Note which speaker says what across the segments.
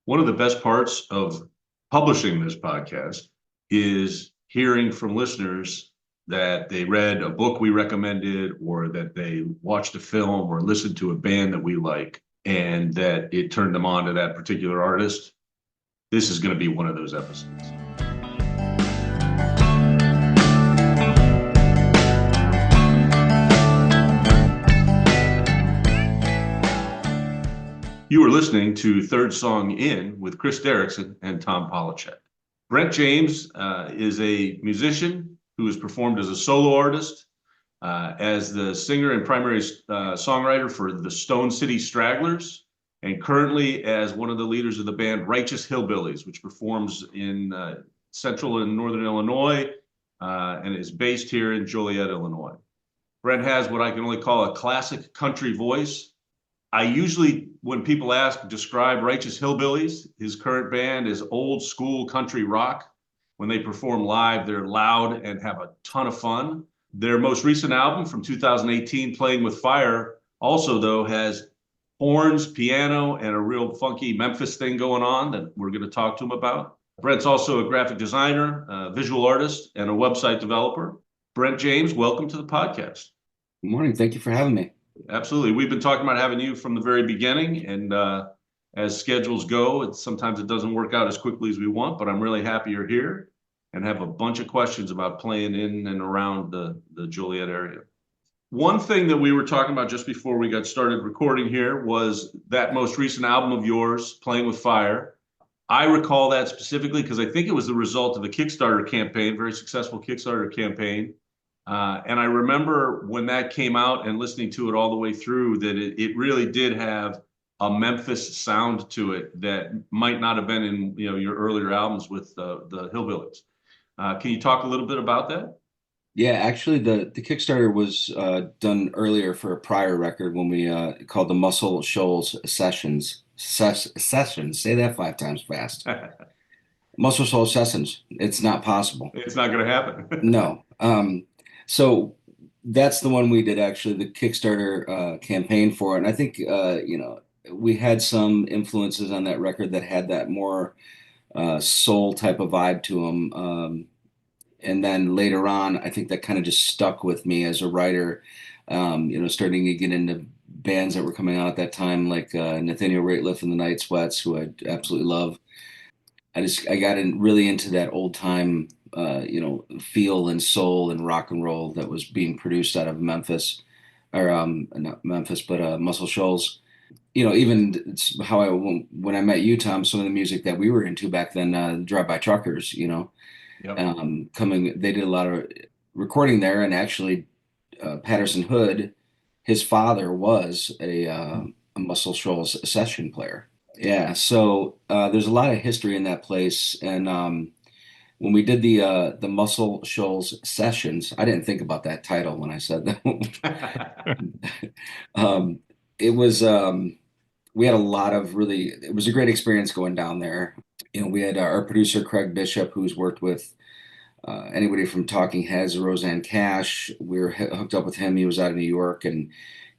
Speaker 1: One of the best parts of publishing this podcast is hearing from listeners that they read a book we recommended, or that they watched a film or listened to a band that we like, and that it turned them on to that particular artist. This is going to be one of those episodes. You are listening to Third Song In with Chris Derrickson and Tom Polachek. Brent James is a musician who has performed as a solo artist, as the singer and primary songwriter for the Stone City Stragglers, and currently as one of the leaders of the band Righteous Hillbillies, which performs in central and northern Illinois and is based here in Joliet, Illinois. Brent has what I can only call a classic country voice. I usually, when people ask, describe Righteous Hillbillies. His current band is old school country rock. When they perform live, they're loud and have a ton of fun. Their most recent album from 2018, Playing with Fire, also, though, has horns, piano, and a real funky Memphis thing going on that we're going to talk to him about. Brent's also a graphic designer, a visual artist, and a website developer. Brent James, welcome to the podcast.
Speaker 2: Good morning. Thank you for having me.
Speaker 1: Absolutely. We've been talking about having you from the very beginning, and as schedules go, sometimes it doesn't work out as quickly as we want, but I'm really happy you're here and have a bunch of questions about playing in and around the Joliet area. One thing that we were talking about just before we got started recording here was that most recent album of yours, Playing with Fire. I recall that specifically because I think it was the result of a Kickstarter campaign, very successful Kickstarter campaign. And I remember when that came out and listening to it all the way through, that it really did have a Memphis sound to it that might not have been in your earlier albums with the Hillbillies. Can you talk a little bit about that?
Speaker 2: Yeah, actually, the Kickstarter was done earlier for a prior record when we called the Muscle Shoals Sessions. Sessions. Say that 5 times fast. Muscle Shoals Sessions. It's not possible.
Speaker 1: It's not going to happen.
Speaker 2: No. So that's the one we did, actually, the Kickstarter campaign for. And I think, we had some influences on that record that had that more soul type of vibe to them. And then later on, I think that kind of just stuck with me as a writer, starting to get into bands that were coming out at that time, like Nathaniel Rateliff and the Night Sweats, who I absolutely love. I got really into that old time feel and soul and rock and roll that was being produced out of Memphis, or not Memphis, but Muscle Shoals. Even it's how when I met you, Tom, some of the music that we were into back then, Drive-By Truckers,
Speaker 1: Yep.
Speaker 2: They did a lot of recording there, and actually Patterson Hood, his father was a Muscle Shoals session player. Yeah, so there's a lot of history in that place, and when we did the Muscle Shoals Sessions, I didn't think about that title when I said that. It was we had a lot of it was a great experience going down there. We had our producer Craig Bishop, who's worked with anybody from Talking Heads, Roseanne Cash. We were hooked up with him. He was out of New York, and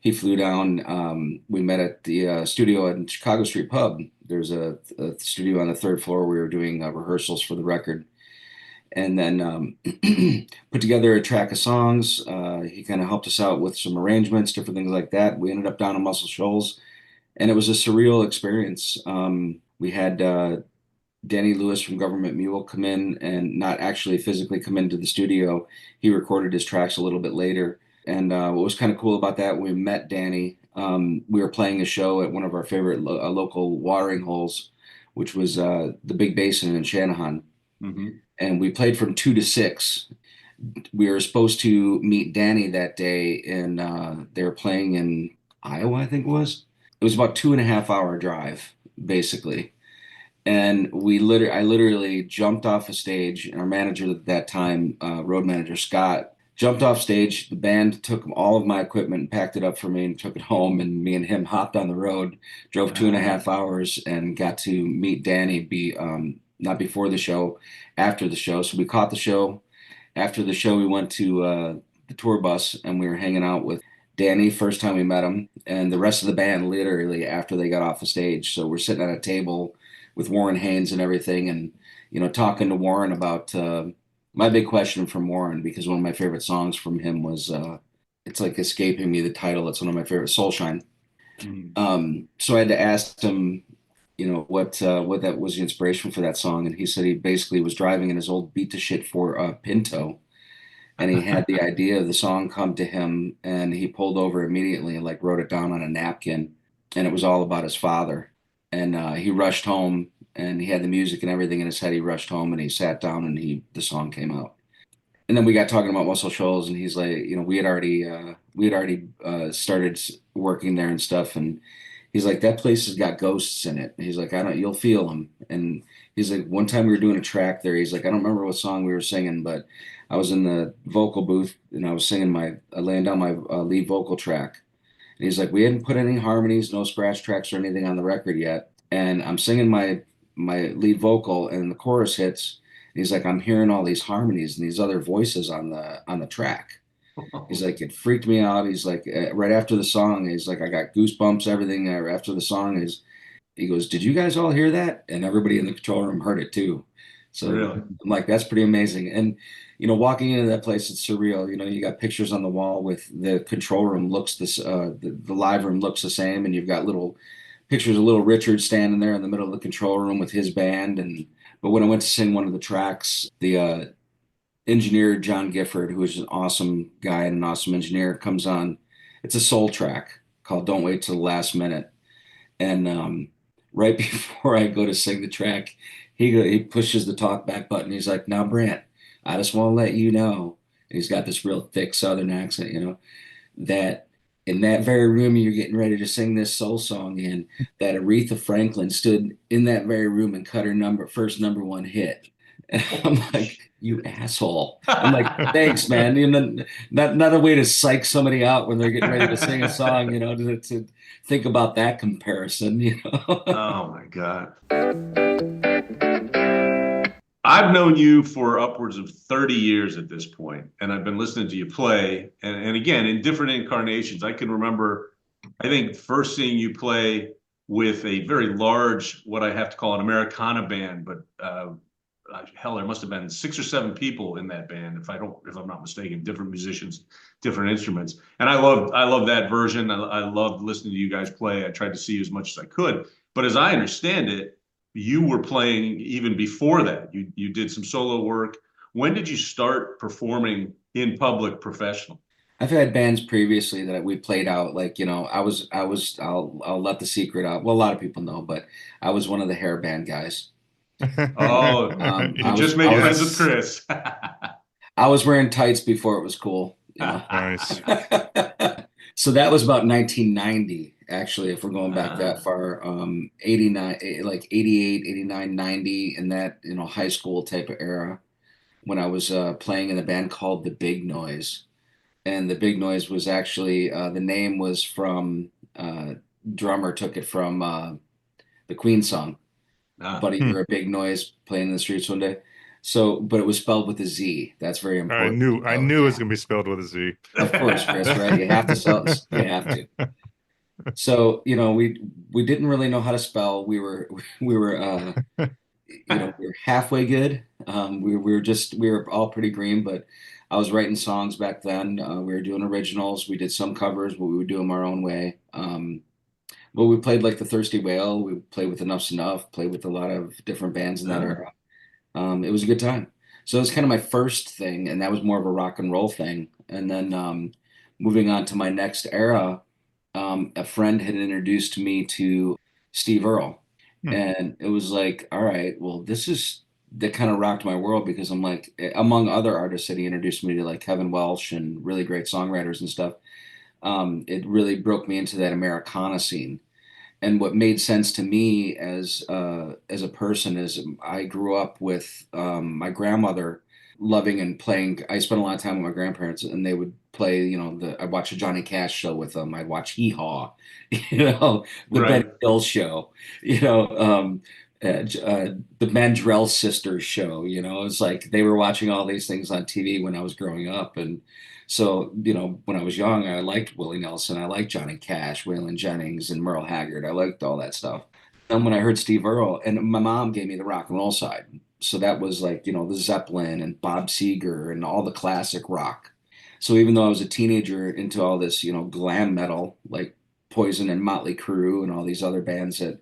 Speaker 2: he flew down. We met at the studio at Chicago Street Pub. There's a studio on the third floor. We were doing rehearsals for the record, and then put together a track of songs. He kind of helped us out with some arrangements, different things like that. We ended up down in Muscle Shoals, and it was a surreal experience. We had Danny Lewis from Government Mule come in, and not actually physically come into the studio. He recorded his tracks a little bit later. And what was kind of cool about that, when we met Danny, we were playing a show at one of our favorite local watering holes, which was the Big Basin in Channahon.
Speaker 1: Mm-hmm.
Speaker 2: And we played from 2 to 6. We were supposed to meet Danny that day, and they were playing in Iowa, I think it was. It was about 2.5 hour drive, basically. And I literally jumped off a stage, and our manager at that time, road manager Scott, jumped off stage. The band took all of my equipment and packed it up for me and took it home. And me and him hopped on the road, drove 2.5 hours, and got to meet Danny. Not before the show, after the show. So we caught the show. After the show, we went to the tour bus, and we were hanging out with Danny, first time we met him, and the rest of the band literally after they got off the stage. So we're sitting at a table with Warren Haynes and everything, and talking to Warren about my big question from Warren, because one of my favorite songs from him was it's like escaping me the title. It's one of my favorite, Soulshine.
Speaker 1: Mm.
Speaker 2: So I had to ask him, what that was the inspiration for that song, and he said he basically was driving in his old beat to shit for Pinto, and he had the idea of the song come to him, and he pulled over immediately and like wrote it down on a napkin, and it was all about his father. And he rushed home, and he had the music and everything in his head. He rushed home and he sat down, and the song came out. And then we got talking about Muscle Shoals, and he's like, we had already started working there and stuff, and he's like, that place has got ghosts in it. He's like, I don't, you'll feel them. And he's like, one time we were doing a track there. He's like, I don't remember what song we were singing, but I was in the vocal booth and I was singing laying down my lead vocal track. And he's like, we hadn't put any harmonies, no scratch tracks or anything on the record yet. And I'm singing my lead vocal, and the chorus hits. And he's like, I'm hearing all these harmonies and these other voices on the track. He's like, it freaked me out. He's like, right after the song, he's like, I got goosebumps, everything. After the song is, he goes, did you guys all hear that? And everybody in the control room heard it too. So
Speaker 1: Really?
Speaker 2: I'm like, that's pretty amazing. And walking into that place, it's surreal. You got pictures on the wall with the control room looks the live room looks the same, and you've got little pictures of little Richard standing there in the middle of the control room with his band. And but when I went to sing one of the tracks, the engineer John Gifford, who is an awesome guy and an awesome engineer, comes on. It's a soul track called "Don't Wait Till the Last Minute," and right before I go to sing the track, he pushes the talk back button. He's like, "Now, Brent, I just want to let you know." And he's got this real thick Southern accent, that in that very room you're getting ready to sing this soul song in, that Aretha Franklin stood in that very room and cut her first number one hit. And I'm like, you asshole. I'm like, thanks, man. Not a way to psych somebody out when they're getting ready to sing a song, to think about that comparison.
Speaker 1: Oh my God. I've known you for upwards of 30 years at this point, and I've been listening to you play. And again, in different incarnations. I can remember, I think, first seeing you play with a very large, what I have to call an Americana band, but hell, there must have been 6 or 7 people in that band, if I'm not mistaken, different musicians, different instruments. And I love that version. I loved listening to you guys play. I tried to see you as much as I could. But as I understand it, you were playing even before that. You did some solo work. When did you start performing in public professionally?
Speaker 2: I've had bands previously that we played out, like, I'll let the secret out. Well, a lot of people know, but I was one of the hair band guys.
Speaker 1: Oh, you
Speaker 2: I
Speaker 1: just
Speaker 2: was
Speaker 1: made
Speaker 2: I was
Speaker 1: friends with Chris.
Speaker 2: I was wearing tights before it was cool.
Speaker 3: Nice.
Speaker 2: So that was about 1990, actually, if we're going back that far. 89, like 88, 89, 90, in that, high school type of era, when I was playing in a band called The Big Noise. And The Big Noise was actually, the name was from, drummer took it from the Queen song. Buddy,
Speaker 3: Hmm.
Speaker 2: you're a big noise playing in the streets one day. So, but it was spelled with a Z. That's very
Speaker 3: I
Speaker 2: important
Speaker 3: knew
Speaker 2: to
Speaker 3: I
Speaker 2: know.
Speaker 3: knew it was
Speaker 2: Yeah,
Speaker 3: gonna be spelled with a Z.
Speaker 2: of course, Chris, right? You have to spell this. You have to. So, we didn't really know how to spell. We were we were halfway good. We were all pretty green, but I was writing songs back then. We were doing originals. We did some covers, but we would do them our own way. But we played like the Thirsty Whale. We played with Enough's Enough. Played with a lot of different bands in that era. It was a good time. So it was kind of my first thing, and that was more of a rock and roll thing. And then moving on to my next era, a friend had introduced me to Steve Earle.
Speaker 3: Hmm.
Speaker 2: And it was like, all right, well, that kind of rocked my world, because I'm like, among other artists that he introduced me to, like Kevin Welsh and really great songwriters and stuff, it really broke me into that Americana scene. And what made sense to me as a person is I grew up with my grandmother loving and playing. I spent a lot of time with my grandparents, and they would play. I'd watch a Johnny Cash show with them. I'd watch Hee Haw, the Benny
Speaker 1: Right.
Speaker 2: Hill show, the Mandrell Sisters show. It's like they were watching all these things on TV when I was growing up, and so, when I was young, I liked Willie Nelson. I liked Johnny Cash, Waylon Jennings, and Merle Haggard. I liked all that stuff. then when I heard Steve Earle, and my mom gave me the rock and roll side. So that was like, the Zeppelin and Bob Seger and all the classic rock. So even though I was a teenager into all this, glam metal, like Poison and Motley Crue and all these other bands that,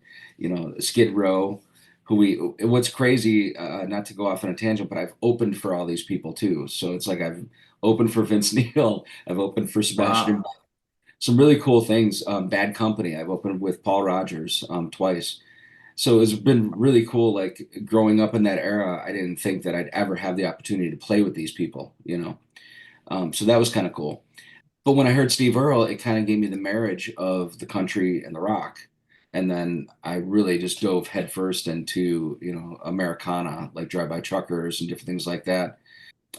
Speaker 2: Skid Row, what's crazy, not to go off on a tangent, but I've opened for all these people too. So it's like I've opened for Vince Neil, I've opened for Sebastian,
Speaker 1: Wow.
Speaker 2: some really cool things. Bad Company, I've opened with Paul Rogers twice. So it's been really cool. Like growing up in that era, I didn't think that I'd ever have the opportunity to play with these people. So that was kind of cool. But when I heard Steve Earle, it kind of gave me the marriage of the country and the rock. And then I really just dove headfirst into, Americana, like Drive-By Truckers and different things like that.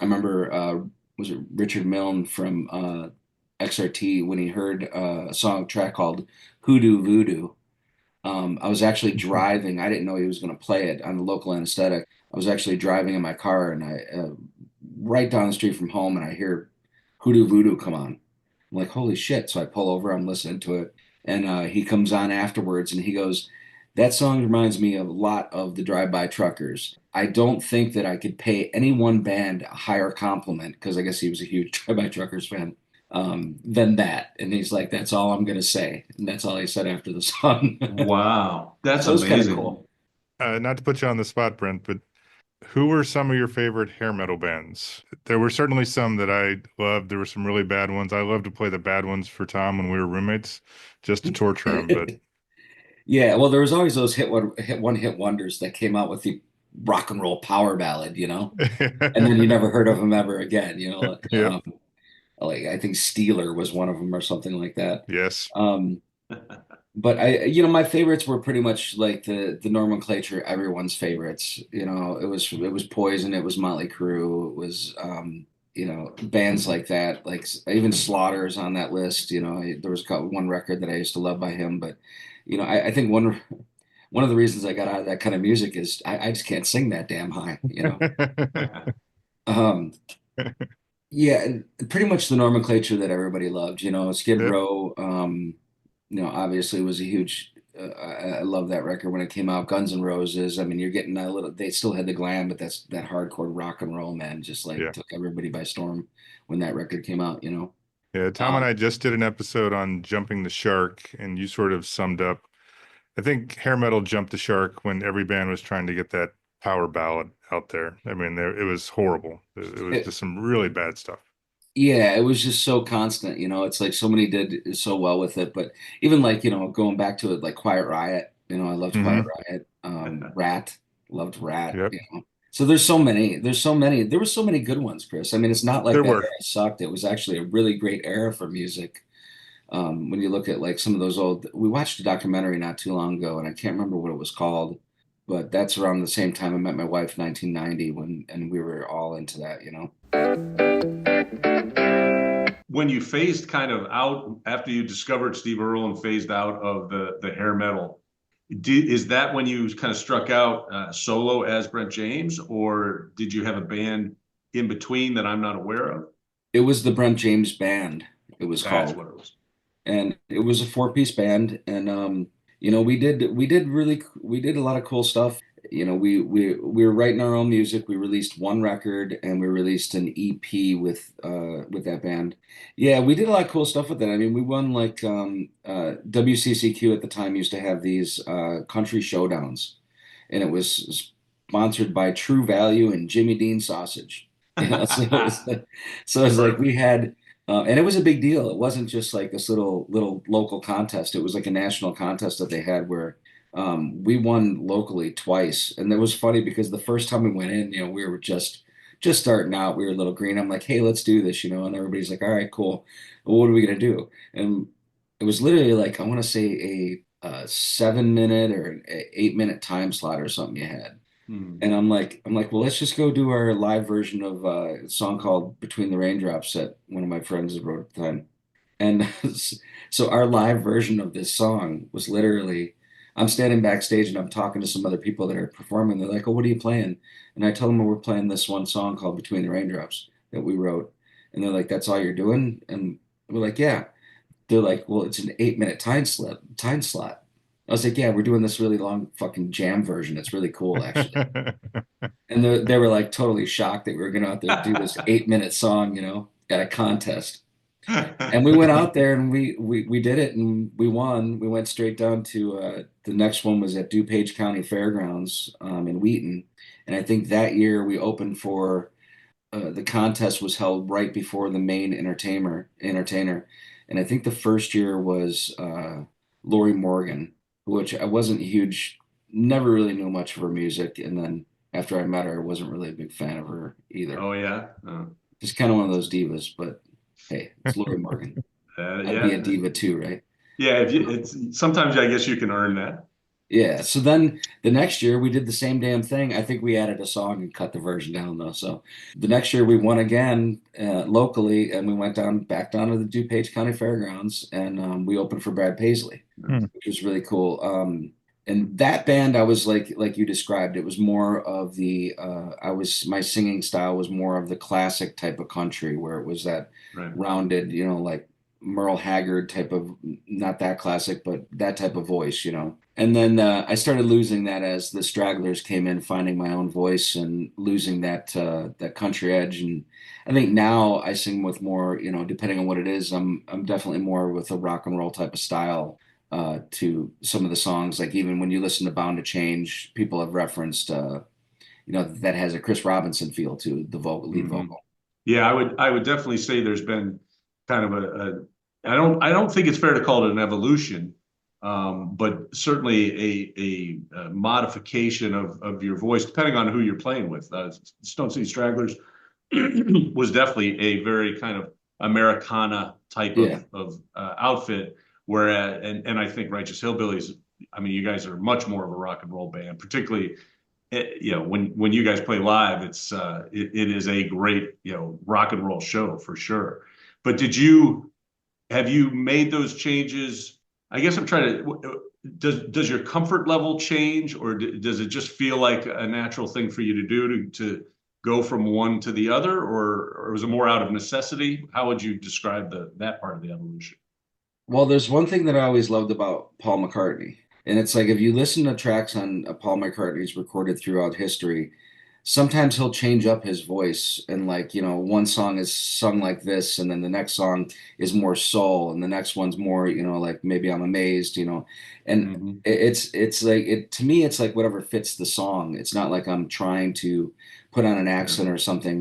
Speaker 2: I remember, was it Richard Milne from XRT when he heard a song track called Hoodoo Voodoo. I was actually driving. I didn't know he was going to play it on the local anesthetic. I was actually driving in my car, and right down the street from home, and I hear Hoodoo Voodoo come on. I'm like, holy shit! So I pull over. I'm listening to it, and he comes on afterwards, and he goes, "That song reminds me of a lot of the Drive-By Truckers. I don't think that I could pay any one band a higher compliment because I guess he was a huge Drive-By Truckers fan." Than that. And he's like, that's all I'm gonna say. And that's all he said after the song.
Speaker 1: Wow. That's
Speaker 2: So it was kind of
Speaker 1: amazing.
Speaker 2: cool.
Speaker 3: Not to put you on the spot, Brent, but who were some of your favorite hair metal bands? There were certainly some that I loved. There were some really bad ones. I loved to play the bad ones for Tom when we were roommates, just to torture him. But
Speaker 2: Yeah, well, there was always those hit wonders that came out with the rock and roll power ballad, and then you never heard of them ever again.
Speaker 3: yep,
Speaker 2: Like I think Steeler was one of them or something like that.
Speaker 3: yes,
Speaker 2: Um, but my favorites were pretty much like the nomenclature, everyone's favorites. It was Poison, it was Motley Crue, it was bands like that. Like even Slaughter is on that list. There was one record that I used to love by him, but I think one of the reasons I got out of that kind of music is I just can't sing that damn high. Um, yeah, and pretty much the nomenclature that everybody loved. Skid
Speaker 3: yep,
Speaker 2: Row. Obviously was a huge. I love that record when it came out. Guns N' Roses. I mean, you're getting a little. They still had the glam, but that's that hardcore rock and roll, man. Just like
Speaker 3: yeah,
Speaker 2: took everybody by storm when that record came out.
Speaker 3: yeah. Tom and
Speaker 2: Um,
Speaker 3: I just did an episode on jumping the shark, and you sort of summed up. I think hair metal jumped the shark when every band was trying to get that power ballad out there. I mean, it was horrible. It was
Speaker 2: it,
Speaker 3: just some really bad stuff.
Speaker 2: yeah, it was just so constant. It's like so many did so well with it, but even like going back to it, like Quiet Riot. I loved Quiet
Speaker 3: Hmm.
Speaker 2: Riot. Rat, loved Rat.
Speaker 3: Yep,
Speaker 2: So there's so many. There were so many good ones, Chris. I mean, it's not like
Speaker 3: there
Speaker 2: that
Speaker 3: were.
Speaker 2: era sucked. It was actually a really great era for music. When you look at like some of those old, we watched a documentary not too long ago, and I can't remember what it was called, but that's around the same time I met my wife, 1990, and we were all into that.
Speaker 1: When you phased kind of out after you discovered Steve Earle and phased out of the hair metal, is that when you kind of struck out solo as Brent James, or did you have a band in between that I'm not aware of?
Speaker 2: It was the Brent James Band, it was
Speaker 1: That's
Speaker 2: called.
Speaker 1: what it was.
Speaker 2: And it was a four-piece band, and we did a lot of cool stuff. We were writing our own music. We released one record, and we released an EP with that band. Yeah, we did a lot of cool stuff with it. I mean, we won like WCCQ at the time used to have these country showdowns, and it was sponsored by True Value and Jimmy Dean Sausage. So it was like we
Speaker 1: Perfect.
Speaker 2: had, and it was a big deal. It wasn't just like this little local contest. It was like a national contest that they had where we won locally twice, and it was funny because the first time we went in, we were just starting out. We were a little green. I'm like, hey, let's do this. And everybody's like, all right, cool. Well, what are we gonna do? And it was literally like I want to say a 7 minute or an 8 minute time slot or something you had.
Speaker 1: Hmm.
Speaker 2: And I'm like, well, let's just go do our live version of a song called Between the Raindrops that one of my friends wrote at the time. And so our live version of this song was literally, I'm standing backstage and I'm talking to some other people that are performing. They're like, oh, what are you playing? And I tell them we're playing this one song called Between the Raindrops that we wrote. And they're like, that's all you're doing? And we're like, yeah. They're like, well, it's an 8 minute time slot. I was like, yeah, we're doing this really long fucking jam version. It's really cool, actually. And they were like totally shocked that we were going to out there do this 8 minute song, at a contest. And we went out there and we did it and we won. We went straight down to the next one was at DuPage County Fairgrounds in Wheaton. And I think that year we opened for the contest was held right before the main entertainer. And I think the first year was Lori Morgan, which I wasn't huge, never really knew much of her music. And then after I met her, I wasn't really a big fan of her either.
Speaker 1: Oh yeah.
Speaker 2: Just kind of one of those divas, but hey, it's Lori Morgan. I'd be a
Speaker 1: Yeah.
Speaker 2: diva too, right?
Speaker 1: Yeah. It's sometimes I guess you can earn that.
Speaker 2: Yeah. So then the next year we did the same damn thing. I think we added a song and cut the version down though. So the next year we won again locally, and we went back down to the DuPage County Fairgrounds, and we opened for Brad Paisley,
Speaker 3: Hmm.
Speaker 2: which was really cool. And that band, I was like you described, it was more of my singing style was more of the classic type of country where it was that
Speaker 1: Right.
Speaker 2: rounded, like Merle Haggard type of, not that classic, but that type of voice. And then I started losing that as the Stragglers came in, finding my own voice and losing that country edge. And I think now I sing with more, depending on what it is, I'm definitely more with a rock and roll type of style to some of the songs. Like even when you listen to Bound to Change, people have referenced, that has a Chris Robinson feel to the lead
Speaker 1: Mhm.
Speaker 2: vocal.
Speaker 1: Yeah, I would definitely say there's been kind of I don't think it's fair to call it an evolution, but certainly a modification of your voice, depending on who you're playing with. Stone City Stragglers was definitely a very kind of Americana type
Speaker 2: Yeah.
Speaker 1: of outfit, whereas and I think Righteous Hillbillies, I mean, you guys are much more of a rock and roll band, particularly when you guys play live, it is a great rock and roll show for sure. But have you made those changes? I guess I'm trying to. Does your comfort level change, or does it just feel like a natural thing for you to do to go from one to the other, or is it more out of necessity? How would you describe that part of the evolution?
Speaker 2: Well, there's one thing that I always loved about Paul McCartney, and it's like if you listen to tracks on Paul McCartney's recorded throughout history, sometimes he'll change up his voice, and like, one song is sung like this, and then the next song is more soul, and the next one's more, like maybe I'm amazed, and
Speaker 1: Hmm.
Speaker 2: it's like it to me, it's like whatever fits the song. It's not like I'm trying to put on an
Speaker 1: Yeah.
Speaker 2: accent or something,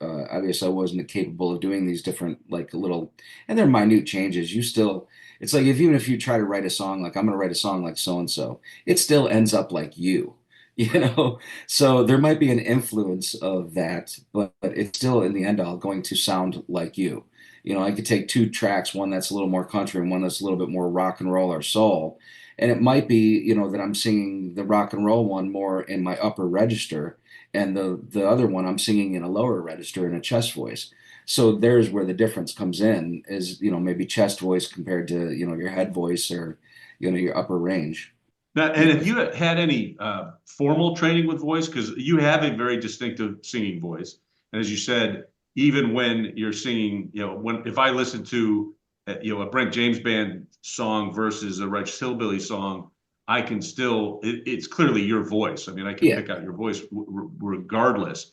Speaker 2: obviously I wasn't capable of doing these different like little, and they're minute changes. It's like even if you try to write a song, like I'm going to write a song like so and so, it still ends up like you, you
Speaker 1: Right.
Speaker 2: know. So there might be an influence of that, but it's still in the end all going to sound like you. I could take two tracks, one that's a little more country and one that's a little bit more rock and roll or soul. And it might be, that I'm singing the rock and roll one more in my upper register, and the other one I'm singing in a lower register in a chest voice. So there's where the difference comes in, is, maybe chest voice compared to, your head voice, or, your upper range.
Speaker 1: Now, and have you had any formal training with voice? Because you have a very distinctive singing voice, and as you said, even when you're singing, when if I listen to a Brent James Band song versus a Righteous Hillbilly song, I can still it's clearly your voice. I mean, I can
Speaker 2: Yeah.
Speaker 1: pick out your voice regardless.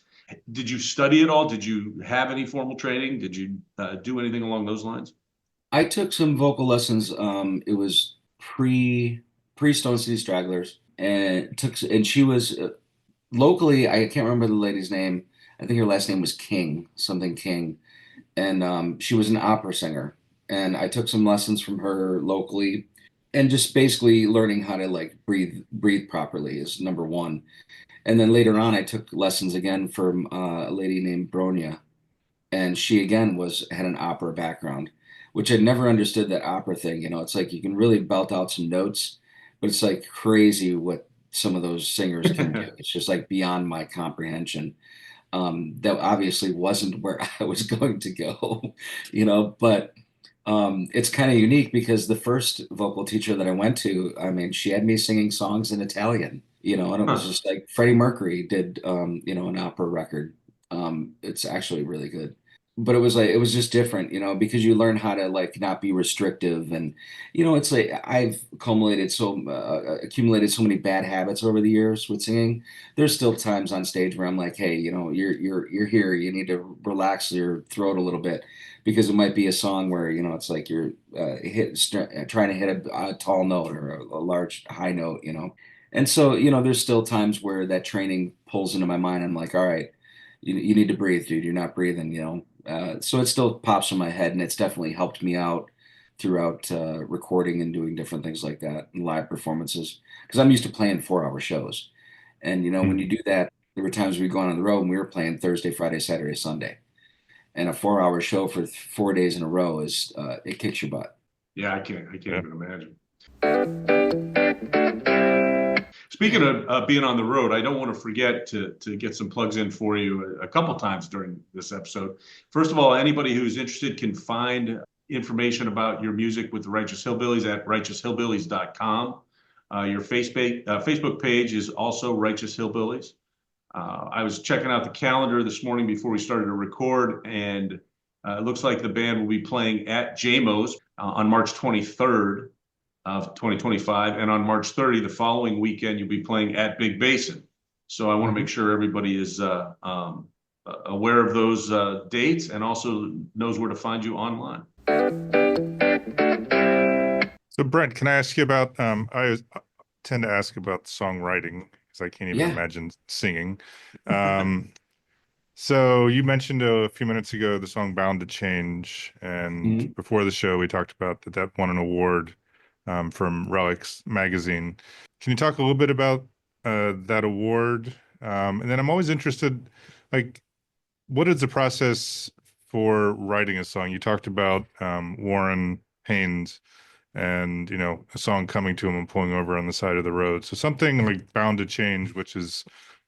Speaker 1: Did you study it all? Did you have any formal training? Did you do anything along those lines?
Speaker 2: I took some vocal lessons. It was pre Stone City Stragglers, and she was locally. I can't remember the lady's name. I think her last name was King, something King, and she was an opera singer. And I took some lessons from her locally, and just basically learning how to like breathe properly is number one. And then later on, I took lessons again from a lady named Bronya, and she again had an opera background, which I'd never understood that opera thing. It's like you can really belt out some notes, but it's like crazy what some of those singers can do. It's just like beyond my comprehension. That obviously wasn't where I was going to go, but it's kind of unique because the first vocal teacher that I went to, I mean, she had me singing songs in Italian, and it was
Speaker 1: Huh.
Speaker 2: just like Freddie Mercury did, an opera record. It's actually really good. but it was like it was just different, because you learn how to like not be restrictive, and it's like I've accumulated so many bad habits over the years with singing. There's still times on stage where I'm like, hey, you're here, you need to relax your throat a little bit, because it might be a song where it's like you're trying to hit a tall note or a large high note, and so there's still times where that training pulls into my mind. I'm like, all right, you need to breathe, dude. You're not breathing, so it still pops in my head, and it's definitely helped me out throughout recording and doing different things like that and live performances. Because I'm used to playing 4-hour shows, and when you
Speaker 3: Mhm.
Speaker 2: do that, there were times we'd go on the road and we were playing Thursday, Friday, Saturday, Sunday, and a 4-hour show for 4 days in a row is it kicks your butt.
Speaker 1: Yeah, I can't
Speaker 3: Yeah.
Speaker 1: even imagine. Speaking of being on the road, I don't want to forget to get some plugs in for you a couple times during this episode. First of all, anybody who's interested can find information about your music with the Righteous Hillbillies at righteoushillbillies.com. Your Facebook page is also Righteous Hillbillies. I was checking out the calendar this morning before we started to record, and it looks like the band will be playing at JMO's on March 23rd of 2025. And on March 30, the following weekend, you'll be playing at Big Basin. So I want to make sure everybody is aware of those dates and also knows where to find you online.
Speaker 3: So Brent, can I ask you about tend to ask about songwriting because I can't even
Speaker 2: Yeah.
Speaker 3: imagine singing. Um, so you mentioned a few minutes ago the song Bound to Change, and
Speaker 2: Mhm.
Speaker 3: before the show we talked about that won an award from Relics magazine. Can you talk a little bit about that award? And then I'm always interested, like, what is the process for writing a song? You talked about Warren Haynes and a song coming to him and pulling over on the side of the road. So something like Bound to Change, which has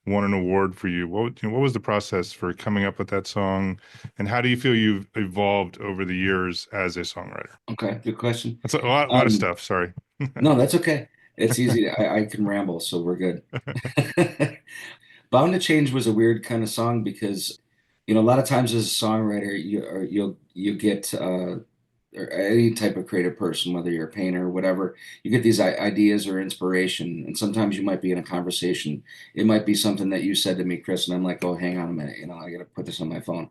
Speaker 3: won an award for you. What was the process for coming up with that song, and how do you feel you've evolved over the years as a songwriter?
Speaker 2: Okay, good question.
Speaker 3: That's a lot of
Speaker 2: Um,
Speaker 3: stuff. Sorry.
Speaker 2: no, that's okay. It's easy. I can ramble, so we're good. Bound to Change was a weird kind of song because, a lot of times as a songwriter, you get or any type of creative person, whether you're a painter or whatever, you get these ideas or inspiration, and sometimes you might be in a conversation. It might be something that you said to me, Chris, and I'm like, oh, hang on a minute, I got to put this on my phone,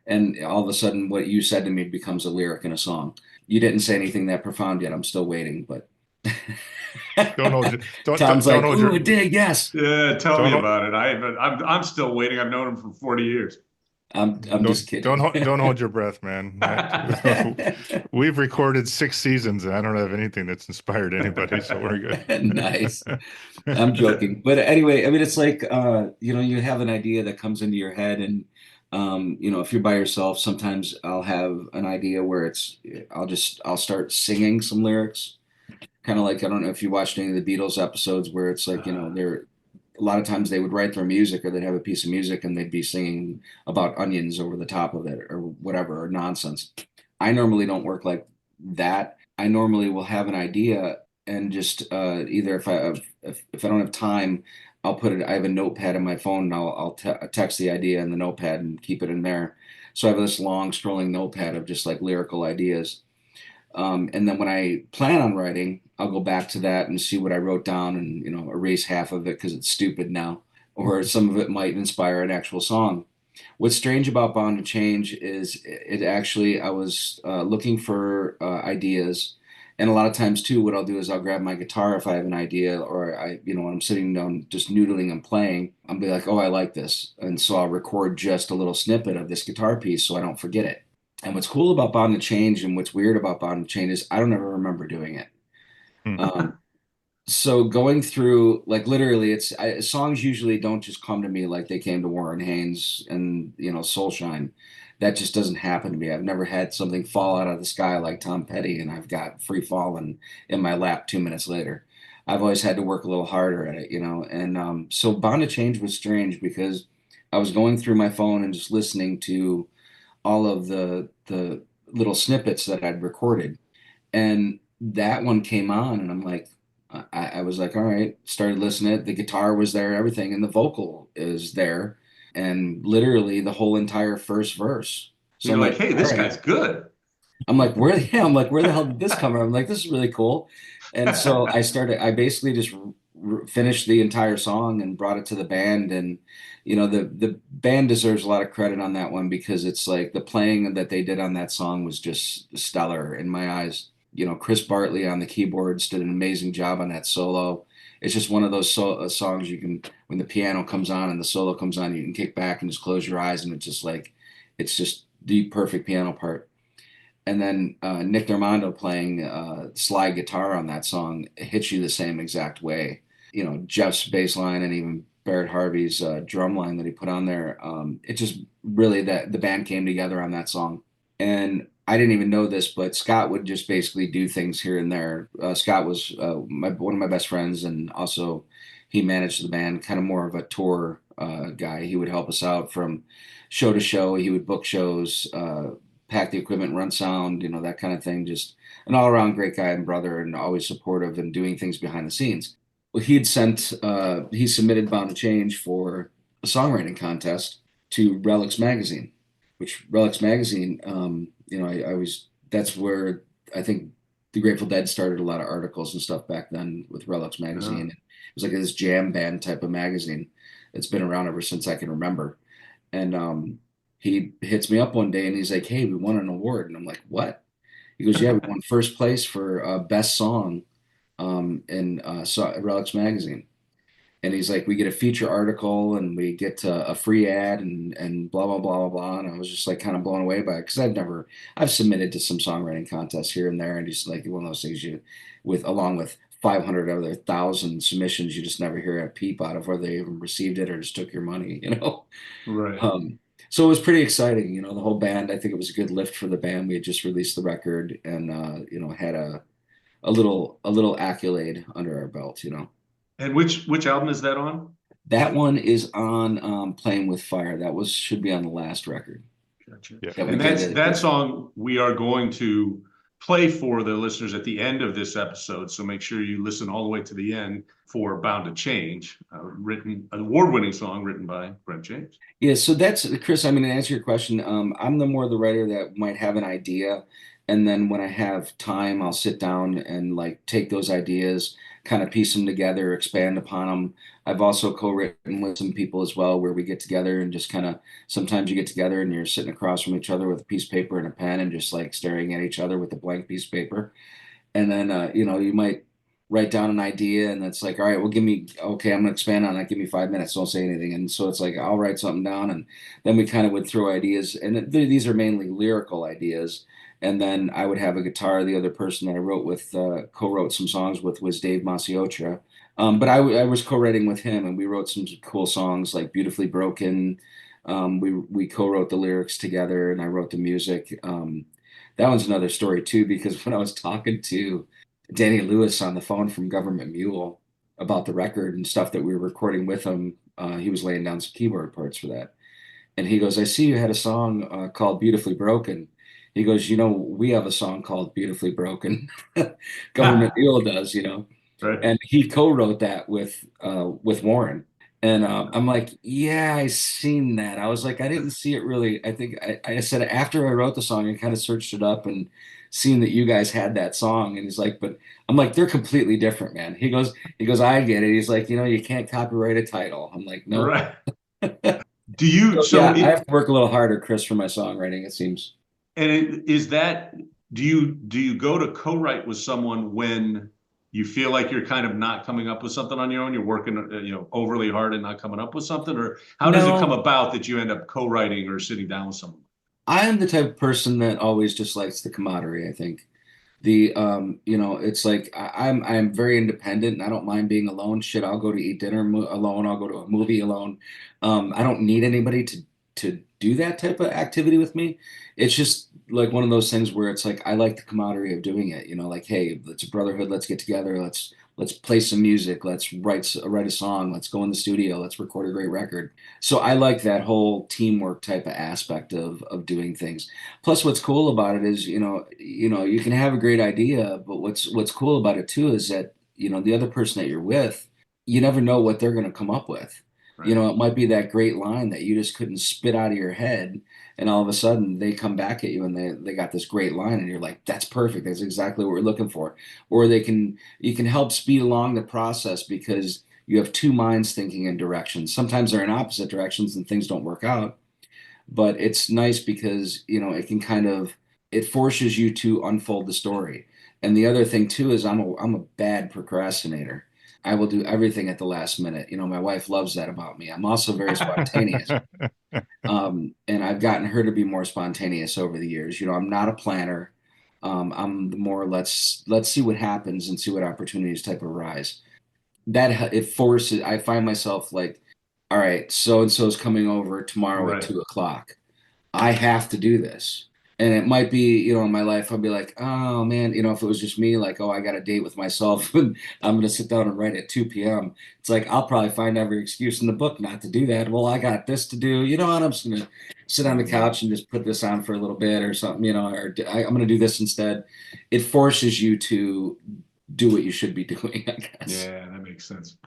Speaker 2: and all of a sudden, what you said to me becomes a lyric in a song. You didn't say anything that profound yet. I'm still waiting, but
Speaker 3: Don't hold your
Speaker 2: Tom's
Speaker 3: don't
Speaker 2: like,
Speaker 3: hold
Speaker 2: ooh,
Speaker 3: your
Speaker 2: dig, yes.
Speaker 1: Yeah, tell me
Speaker 3: don't hold,
Speaker 1: about it. I'm still waiting. I've known him for 40 years.
Speaker 2: I'm just kidding.
Speaker 3: don't hold your breath, man. We've recorded 6 seasons, and I don't have anything that's inspired anybody, so we're
Speaker 2: Nice. I'm
Speaker 3: good.
Speaker 2: joking. But anyway, I mean, it's like, you have an idea that comes into your head, and, if you're by yourself, sometimes I'll have an idea where I'll start singing some lyrics. Kind of like, I don't know if you watched any of the Beatles episodes where it's like, a lot of times they would write their music, or they'd have a piece of music and they'd be singing about onions over the top of it or whatever, or nonsense. I normally don't work like that. I normally will have an idea and just either if I don't have time, I'll put it. I have a notepad in my phone, and I'll text the idea in the notepad and keep it in there. So I have this long scrolling notepad of just like lyrical ideas. And then when I plan on writing, I'll go back to that and see what I wrote down, and erase half of it because it's stupid now, or some of it might inspire an actual song. What's strange about Bound to Change is it actually, I was looking for ideas. And a lot of times too, what I'll do is I'll grab my guitar if I have an idea, or when I'm sitting down just noodling and playing, I'll be like, oh, I like this. And so I'll record just a little snippet of this guitar piece so I don't forget it. And what's cool about Bound to Change and what's weird about Bound to Change is I don't ever remember doing it. Um, so going through, like, literally, songs usually don't just come to me like they came to Warren Haynes and Soulshine. That just doesn't happen to me. I've never had something fall out of the sky like Tom Petty, and I've got Free Fallin' in my lap 2 minutes later. I've always had to work a little harder at it, And so Bound to Change was strange because I was going through my phone and just listening to all of the little snippets that I'd recorded, and that one came on, and I'm like, I was like, all right, started listening. The guitar was there, everything, and the vocal is there, and literally the whole entire first verse So
Speaker 1: You're
Speaker 2: I'm
Speaker 1: like,
Speaker 2: like,
Speaker 1: hey,
Speaker 2: all
Speaker 1: this
Speaker 2: right.
Speaker 1: guy's good.
Speaker 2: I'm like, where, yeah, I'm like, where the hell did this come from? I'm like, this is really cool. And so I basically just finished the entire song and brought it to the band. And, the band deserves a lot of credit on that one because it's like the playing that they did on that song was just stellar in my eyes. Chris Bartley on the keyboards did an amazing job on that solo. It's just one of those songs you can, when the piano comes on and the solo comes on, you can kick back and just close your eyes and it's just the perfect piano part. And then Nick Darmondo playing slide guitar on that song hits you the same exact way. Jeff's bass line and even Barrett Harvey's drum line that he put on there. It just really that the band came together on that song. And I didn't even know this, but Scott would just basically do things here and there. Scott was one of my best friends, and also he managed the band, kind of more of a tour guy. He would help us out from show to show. He would book shows, pack the equipment, run sound, that kind of thing. Just an all around great guy and brother, and always supportive and doing things behind the scenes. Well, he submitted Bound to Change for a songwriting contest to Relics Magazine, which Relics Magazine, that's where I think the Grateful Dead started a lot of articles and stuff back then with Relics Magazine. It was like this jam band type of magazine that's been around ever since I can remember. And he hits me up one day and he's like, "Hey, we won an award." And I'm like, "What?" He goes, "Yeah, we won first place for best song in Relics Magazine." And he's like, "We get a feature article and we get a free ad and blah blah blah blah blah." And I was just like kind of blown away by it because I've submitted to some songwriting contests here and there, and just like one of those things along with 500 other thousand submissions, you just never hear a peep out of whether they even received it or just took your money.
Speaker 1: Right.
Speaker 2: So it was pretty exciting, the whole band. I think it was a good lift for the band. We had just released the record and had a little accolade under our belt.
Speaker 1: And which album is that on?
Speaker 2: That one is on Playing with Fire. Should be on the last record.
Speaker 1: Gotcha.
Speaker 3: Yeah.
Speaker 2: That we
Speaker 1: And
Speaker 2: did
Speaker 1: that song we are going to play for the listeners at the end of this episode. So make sure you listen all the way to the end for Bound to Change, an award-winning song written by Brent James.
Speaker 2: Yeah, so that's Chris. I mean, to answer your question, I'm the writer that might have an idea, and then when I have time, I'll sit down and like take those ideas, kind of piece them together, expand upon them. I've also co-written with some people as well, where we get together and just kind of sometimes you get together and you're sitting across from each other with a piece of paper and a pen and just like staring at each other with a blank piece of paper. And then you might write down an idea and it's like, all right, well, okay, I'm gonna expand on that, give me 5 minutes, don't say anything. And so it's like I'll write something down and then we kind of would throw ideas, and these are mainly lyrical ideas. And then I would have a guitar. The other person that I wrote with, co-wrote some songs with, was Dave Masiocha. But I was co-writing with him, and we wrote some cool songs like "Beautifully Broken." We co-wrote the lyrics together, and I wrote the music. That one's another story too, because when I was talking to Danny Lewis on the phone from Government Mule about the record and stuff that we were recording with him, he was laying down some keyboard parts for that. And he goes, "I see you had a song called Beautifully Broken." He goes, "We have a song called Beautifully Broken." Government Mule does.
Speaker 1: Right.
Speaker 2: And he co-wrote that with Warren. And I'm like, "Yeah, I seen that." I was like, I didn't see it really. I think I said after I wrote the song, I kind of searched it up and seen that you guys had that song. And he's like, "But," I'm like, "They're completely different, man." He goes, "I get it." He's like, "You can't copyright a title." I'm like, "No."
Speaker 1: Right. Do you,
Speaker 2: So, yeah, I have to work a little harder, Chris, for my songwriting, it seems.
Speaker 1: do you go to co-write with someone when you feel like you're kind of not coming up with something on your own, you're working, overly hard and not coming up with something, or how does it come
Speaker 2: No,
Speaker 1: about that you end up co-writing or sitting down with someone?
Speaker 2: I am the type of person that always just likes the camaraderie, I think. It's like I'm very independent and I don't mind being alone. Shit, I'll go to eat dinner alone. I'll go to a movie alone. I don't need anybody to do that type of activity with me. It's just like one of those things where it's like I like the camaraderie of doing it. Like, hey, it's a brotherhood. Let's get together. Let's play some music. Let's write a song. Let's go in the studio. Let's record a great record. So I like that whole teamwork type of aspect of doing things. Plus, what's cool about it is, you can have a great idea, but what's cool about it too is that, the other person that you're with, you never know what they're going to come up with. You know, it might be that great line that you just couldn't spit out of your head, and all of a sudden they come back at you and they got this great line, and you're like, that's perfect. That's exactly what we're looking for. Or you can help speed along the process because you have two minds thinking in directions. Sometimes they're in opposite directions and things don't work out, but it's nice because, you know, it can kind of it forces you to unfold the story. And the other thing too is I'm a bad procrastinator. I will do everything at the last minute. You know, my wife loves that about me. I'm also very spontaneous. And I've gotten her to be more spontaneous over the years. You know, I'm not a planner. I'm the more let's see what happens and see what opportunities type of arise. That it forces. I find myself like, all right, so and so is coming over tomorrow at
Speaker 1: Right.
Speaker 2: 2 o'clock. I have to do this. And it might be, you know, in my life, I'll be like, oh man, you know, if it was just me, like, oh, I got a date with myself and I'm going to sit down and write at 2 p.m. It's like, I'll probably find every excuse in the book not to do that. Well, I got this to do, you know, and I'm just going to sit on the couch and just put this on for a little bit or something, you know, or I'm going to do this instead. It forces you to do what you should be doing, I guess.
Speaker 1: Yeah, that makes sense.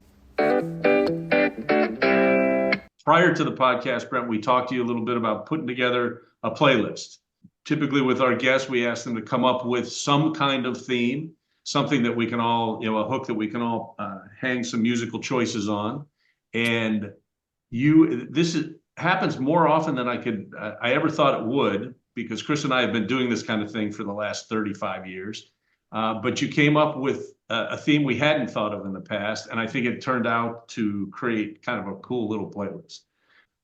Speaker 1: Prior to the podcast, Brent, we talked to you a little bit about putting together a playlist. Typically with our guests, we ask them to come up with some kind of theme, something that we can all, you know, a hook that we can all hang some musical choices on. And happens more often than I ever thought it would, because Chris and I have been doing this kind of thing for the last 35 years. But you came up with a theme we hadn't thought of in the past, and I think it turned out to create kind of a cool little playlist.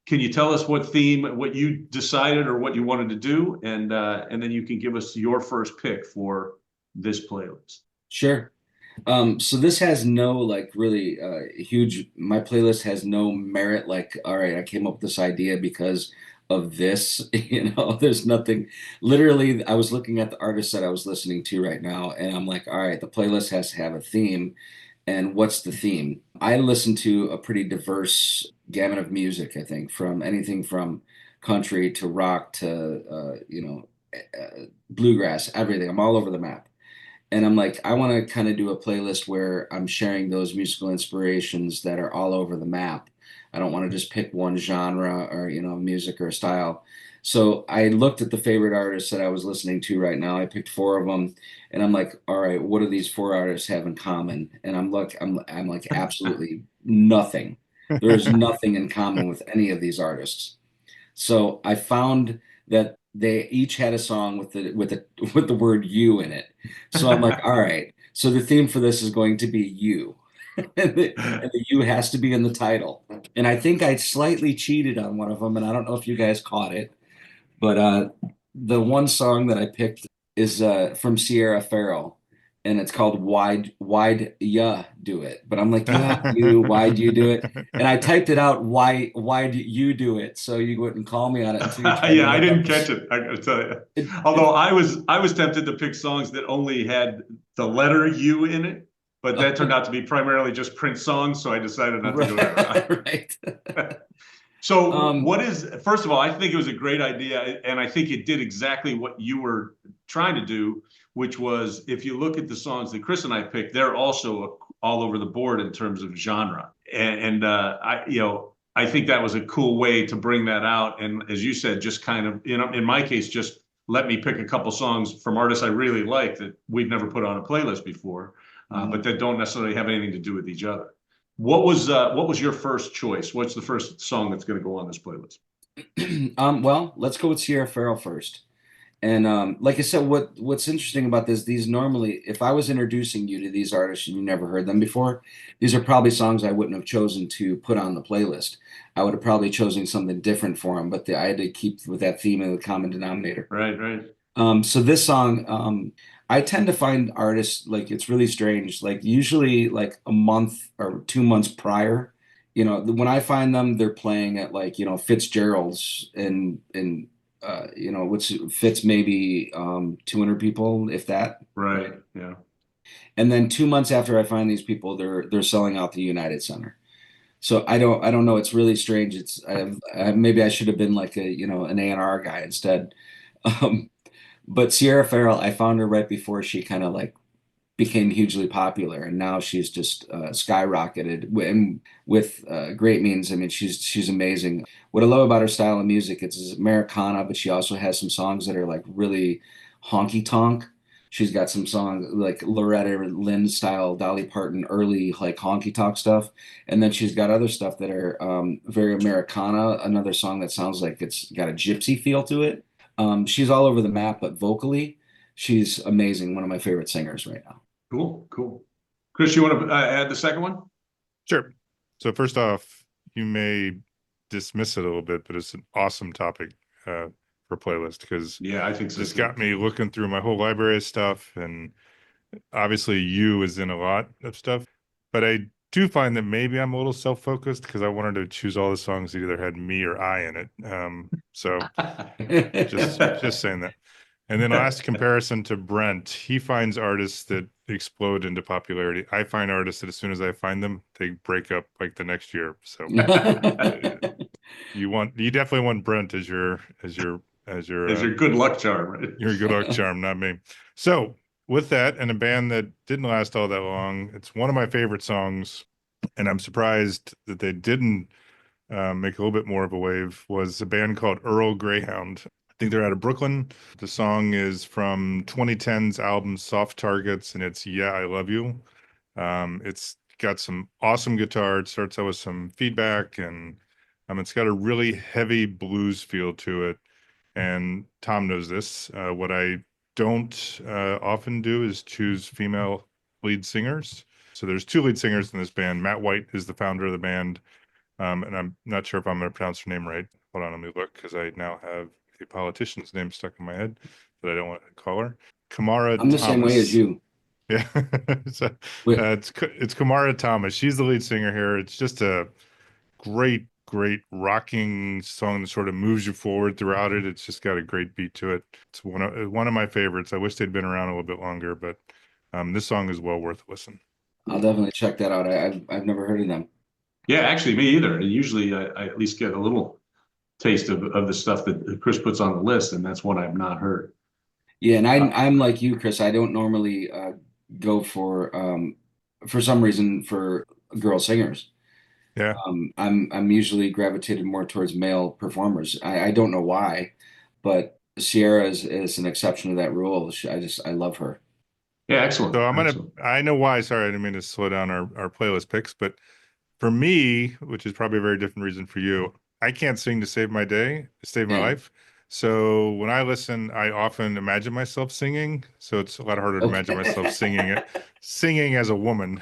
Speaker 1: Can you tell us what you decided or what you wanted to do, and then you can give us your first pick for this playlist?
Speaker 2: Sure. So this has no like really huge, my playlist has no merit. Like, all right, I came up with this idea because of this, you know, there's nothing, literally, I was looking at the artist that I was listening to right now, and I'm like, all right, the playlist has to have a theme. And what's the theme? I listen to a pretty diverse gamut of music, I think, from anything from country to rock to, bluegrass, everything. I'm all over the map. And I'm like, I want to kind of do a playlist where I'm sharing those musical inspirations that are all over the map. I don't want to just pick one genre or, you know, music or style. So I looked at the favorite artists that I was listening to right now. I picked four of them, and I'm like, all right, what do these four artists have in common? And I'm like absolutely nothing. There is nothing in common with any of these artists. So I found that they each had a song with the word you in it. So I'm like, all right. So the theme for this is going to be you. And the you has to be in the title. And I think I slightly cheated on one of them, and I don't know if you guys caught it, but the one song that I picked is from Sierra Farrell, and it's called Why'd Ya Do It? But I'm like, yeah, you, why'd you do it? And I typed it out, why'd you do it? So you wouldn't call me on it until you tried to
Speaker 1: Yeah, I
Speaker 2: look
Speaker 1: didn't
Speaker 2: up
Speaker 1: catch it, I gotta tell you. Although I was tempted to pick songs that only had the letter U in it, but that turned out to be primarily just Prince songs, so I decided not to go that route.
Speaker 2: Right.
Speaker 1: So first of all, I think it was a great idea, and I think it did exactly what you were trying to do, which was, if you look at the songs that Chris and I picked, they're also all over the board in terms of genre. I think that was a cool way to bring that out. And as you said, just kind of, you know, in my case, just let me pick a couple songs from artists I really like that we've never put on a playlist before, but that don't necessarily have anything to do with each other. What was your first choice? What's the first song that's going to go on this playlist?
Speaker 2: Well, let's go with Sierra Farrell first. And like I said, what's interesting about this, these normally, if I was introducing you to these artists and you never heard them before, these are probably songs I wouldn't have chosen to put on the playlist. I would have probably chosen something different for them, but I had to keep with that theme of the common denominator.
Speaker 1: Right.
Speaker 2: So this song, I tend to find artists like it's really strange. Like usually like a month or 2 months prior, you know, when I find them, they're playing at like, you know, Fitzgerald's and you know, which fits maybe 200 people, if that.
Speaker 1: Right. Yeah.
Speaker 2: And then 2 months after I find these people, they're selling out the United Center. So I don't know. It's really strange. Maybe I should have been like an A&R guy instead. Um, but Sierra Farrell, I found her right before she kind of like became hugely popular, and now she's just skyrocketed. And with great means. I mean, she's amazing. What I love about her style of music, it's Americana, but she also has some songs that are like really honky tonk. She's got some songs like Loretta Lynn style, Dolly Parton early like honky tonk stuff, and then she's got other stuff that are very Americana. Another song that sounds like it's got a gypsy feel to it. She's all over the map, but vocally, she's amazing. One of my favorite singers right now.
Speaker 1: Cool, cool. Chris, you want to add the second one?
Speaker 3: Sure. So first off, you may dismiss it a little bit, but it's an awesome topic for playlist because
Speaker 1: Yeah, I think so.
Speaker 3: this
Speaker 1: too.
Speaker 3: got me looking through my whole library of stuff, and obviously you is in a lot of stuff, but I do find that maybe I'm a little self-focused because I wanted to choose all the songs that either had me or I in it. So just saying that. And then last comparison to Brent, he finds artists that explode into popularity. I find artists that as soon as I find them, they break up like the next year. So you definitely want Brent as your
Speaker 1: As your good luck charm, right?
Speaker 3: your good luck charm, not me. So with that, and a band that didn't last all that long, it's one of my favorite songs, and I'm surprised that they didn't make a little bit more of a wave, was a band called Earl Greyhound. I think they're out of Brooklyn. The song is from 2010's album Soft Targets, and it's Yeah, I Love You. It's got some awesome guitar. It starts out with some feedback, and it's got a really heavy blues feel to it. And Tom knows this. What I don't often do is choose female lead singers. So there's two lead singers in this band. Matt White is the founder of the band. And I'm not sure if I'm going to pronounce her name right. Hold on, let me look because I now have a politician's name stuck in my head that I don't want to call her. Kamara
Speaker 2: I'm the same way as
Speaker 3: Thomas.
Speaker 2: you.
Speaker 3: Yeah, so,
Speaker 2: Wait,
Speaker 3: it's Kamara Thomas. She's the lead singer here. It's just a great rocking song that sort of moves you forward throughout it. It's just got a great beat to it. It's one of my favorites. I wish they'd been around a little bit longer, but this song is well worth a listen.
Speaker 2: I'll definitely check that out. I've never heard of them.
Speaker 1: Yeah, actually, me either. And usually I at least get a little taste of the stuff that Chris puts on the list, and that's one I've not heard.
Speaker 2: Yeah, and
Speaker 1: Uh,
Speaker 2: I'm like you, Chris. I don't normally go for some reason for girl singers.
Speaker 3: Yeah.
Speaker 2: I'm usually gravitated more towards male performers. I don't know why, but Sierra is an exception to that rule. I love her.
Speaker 1: yeah, excellent,
Speaker 3: So
Speaker 1: excellent.
Speaker 3: I know why. Sorry, I didn't mean to slow down our playlist picks, but for me, which is probably a very different reason for you, I can't sing to save my day, to save my
Speaker 2: Yeah.
Speaker 3: life. So when I listen, I often imagine myself singing. So it's a lot harder to imagine myself singing as a woman.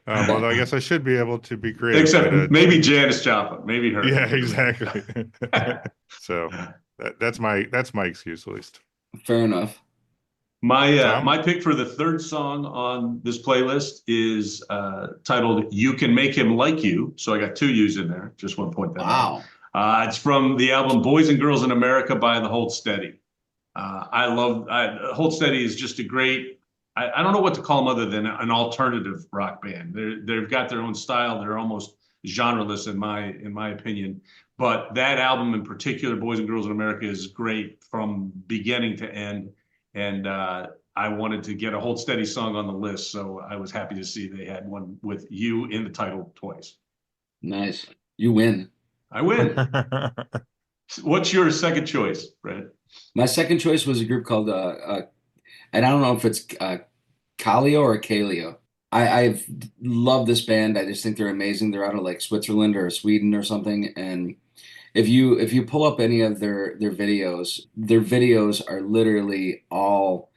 Speaker 3: Although I guess I should be able to be creative.
Speaker 1: Except
Speaker 3: But,
Speaker 1: maybe Janis Joplin, maybe her.
Speaker 3: yeah, exactly. So that's my excuse at least.
Speaker 2: Fair enough.
Speaker 1: My
Speaker 3: Tom?
Speaker 1: my pick for the third song on this playlist is titled "You Can Make Him Like You." So I got two U's in there. Just want to point that out.
Speaker 2: Wow.
Speaker 1: It's from the album "Boys and Girls in America" by the Hold Steady. Hold Steady is just a great. I don't know what to call them other than an alternative rock band. They've got their own style. They're almost genreless in my opinion. But that album in particular, "Boys and Girls in America," is great from beginning to end. And I wanted to get a Hold Steady song on the list, so I was happy to see they had one with you in the title twice.
Speaker 2: Nice. You win.
Speaker 1: I win. What's your second choice, Brent?
Speaker 2: My second choice was a group called and I don't know if it's Kaleo or Kaleo. I've loved this band. I just think they're amazing. They're out of like Switzerland or Sweden or something. And if you pull up any of their videos are literally all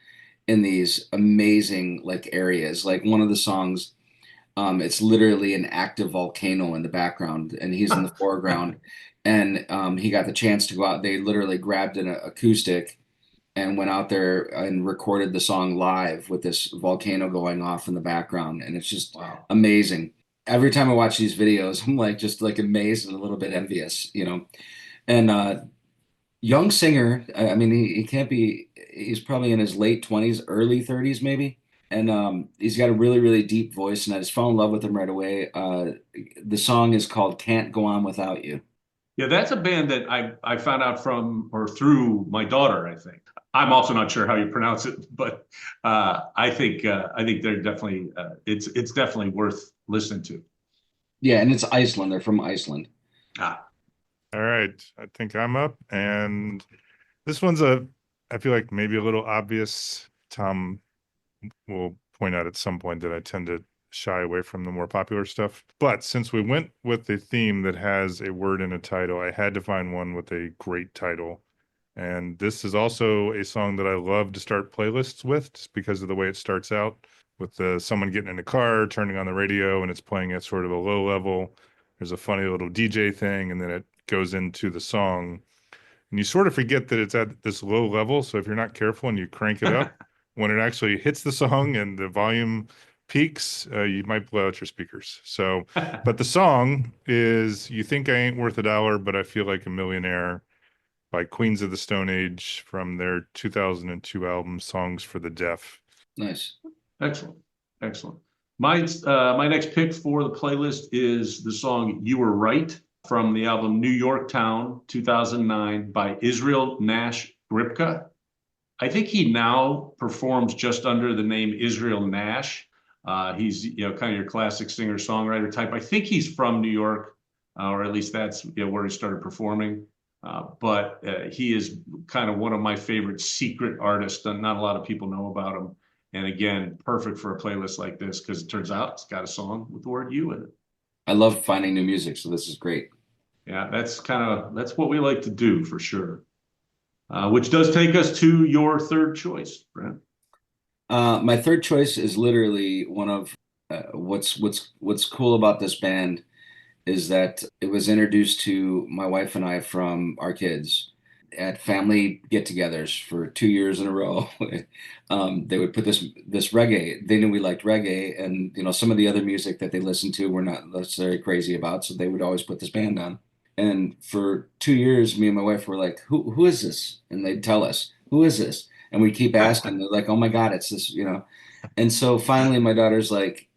Speaker 2: in these amazing like areas. Like one of the songs, it's literally an active volcano in the background, and he's in the foreground. And he got the chance to go out. They literally grabbed an acoustic and went out there and recorded the song live with this volcano going off in the background, and it's just
Speaker 1: Wow.
Speaker 2: amazing. Every time I watch these videos, I'm like just like amazed and a little bit envious, you know. And young singer, I mean, he can't be. He's probably in his late 20s, early 30s, maybe. And he's got a really deep voice, and I just fell in love with him right away. The song is called "Can't Go On Without You."
Speaker 1: Yeah, that's a band that I found out from or through my daughter, I think. I'm also not sure how you pronounce it, but I think they're definitely it's definitely worth listening to.
Speaker 2: Yeah, and it's Iceland. They're from Iceland.
Speaker 1: Ah,
Speaker 3: All right, I think I'm up, and this I feel like maybe a little obvious. Tom will point out at some point that I tend to shy away from the more popular stuff. But since we went with a theme that has a word in a title, I had to find one with a great title. And this is also a song that I love to start playlists with, just because of the way it starts out with someone getting in a car, turning on the radio, and it's playing at sort of a low level. There's a funny little DJ thing, and then it goes into the song. And you sort of forget that it's at this low level. So if you're not careful and you crank it up, when it actually hits the song and the volume peaks, you might blow out your speakers. So, but the song is "You Think I Ain't Worth a Dollar, But I Feel Like a Millionaire" by Queens of the Stone Age from their 2002 album Songs for the Deaf.
Speaker 2: Nice.
Speaker 1: excellent, excellent. My next pick for the playlist is the song "You Were Right" from the album New York Town 2009 by Israel Nash Gripka. I think he now performs just under the name Israel Nash. He's kind of your classic singer-songwriter type. I think he's from New York, or at least that's where he started performing. But he is kind of one of my favorite secret artists, and not a lot of people know about him. And again, perfect for a playlist like this because it turns out it's got a song with the word "you" in it.
Speaker 2: I love finding new music, so this is great.
Speaker 1: Yeah, that's what we like to do for sure. Which does take us to your third choice, Brent.
Speaker 2: My third choice is literally one of what's cool about this band is that it was introduced to my wife and I from our kids at family get-togethers for 2 years in a row. They would put this reggae. They knew we liked reggae, and some of the other music that they listened to we're not necessarily crazy about, so they would always put this band on. And for 2 years, me and my wife were like, "Who is this?" And they'd tell us, "Who is this?" And we keep asking. They're like, "Oh my God, it's this." And so finally, my daughter's like,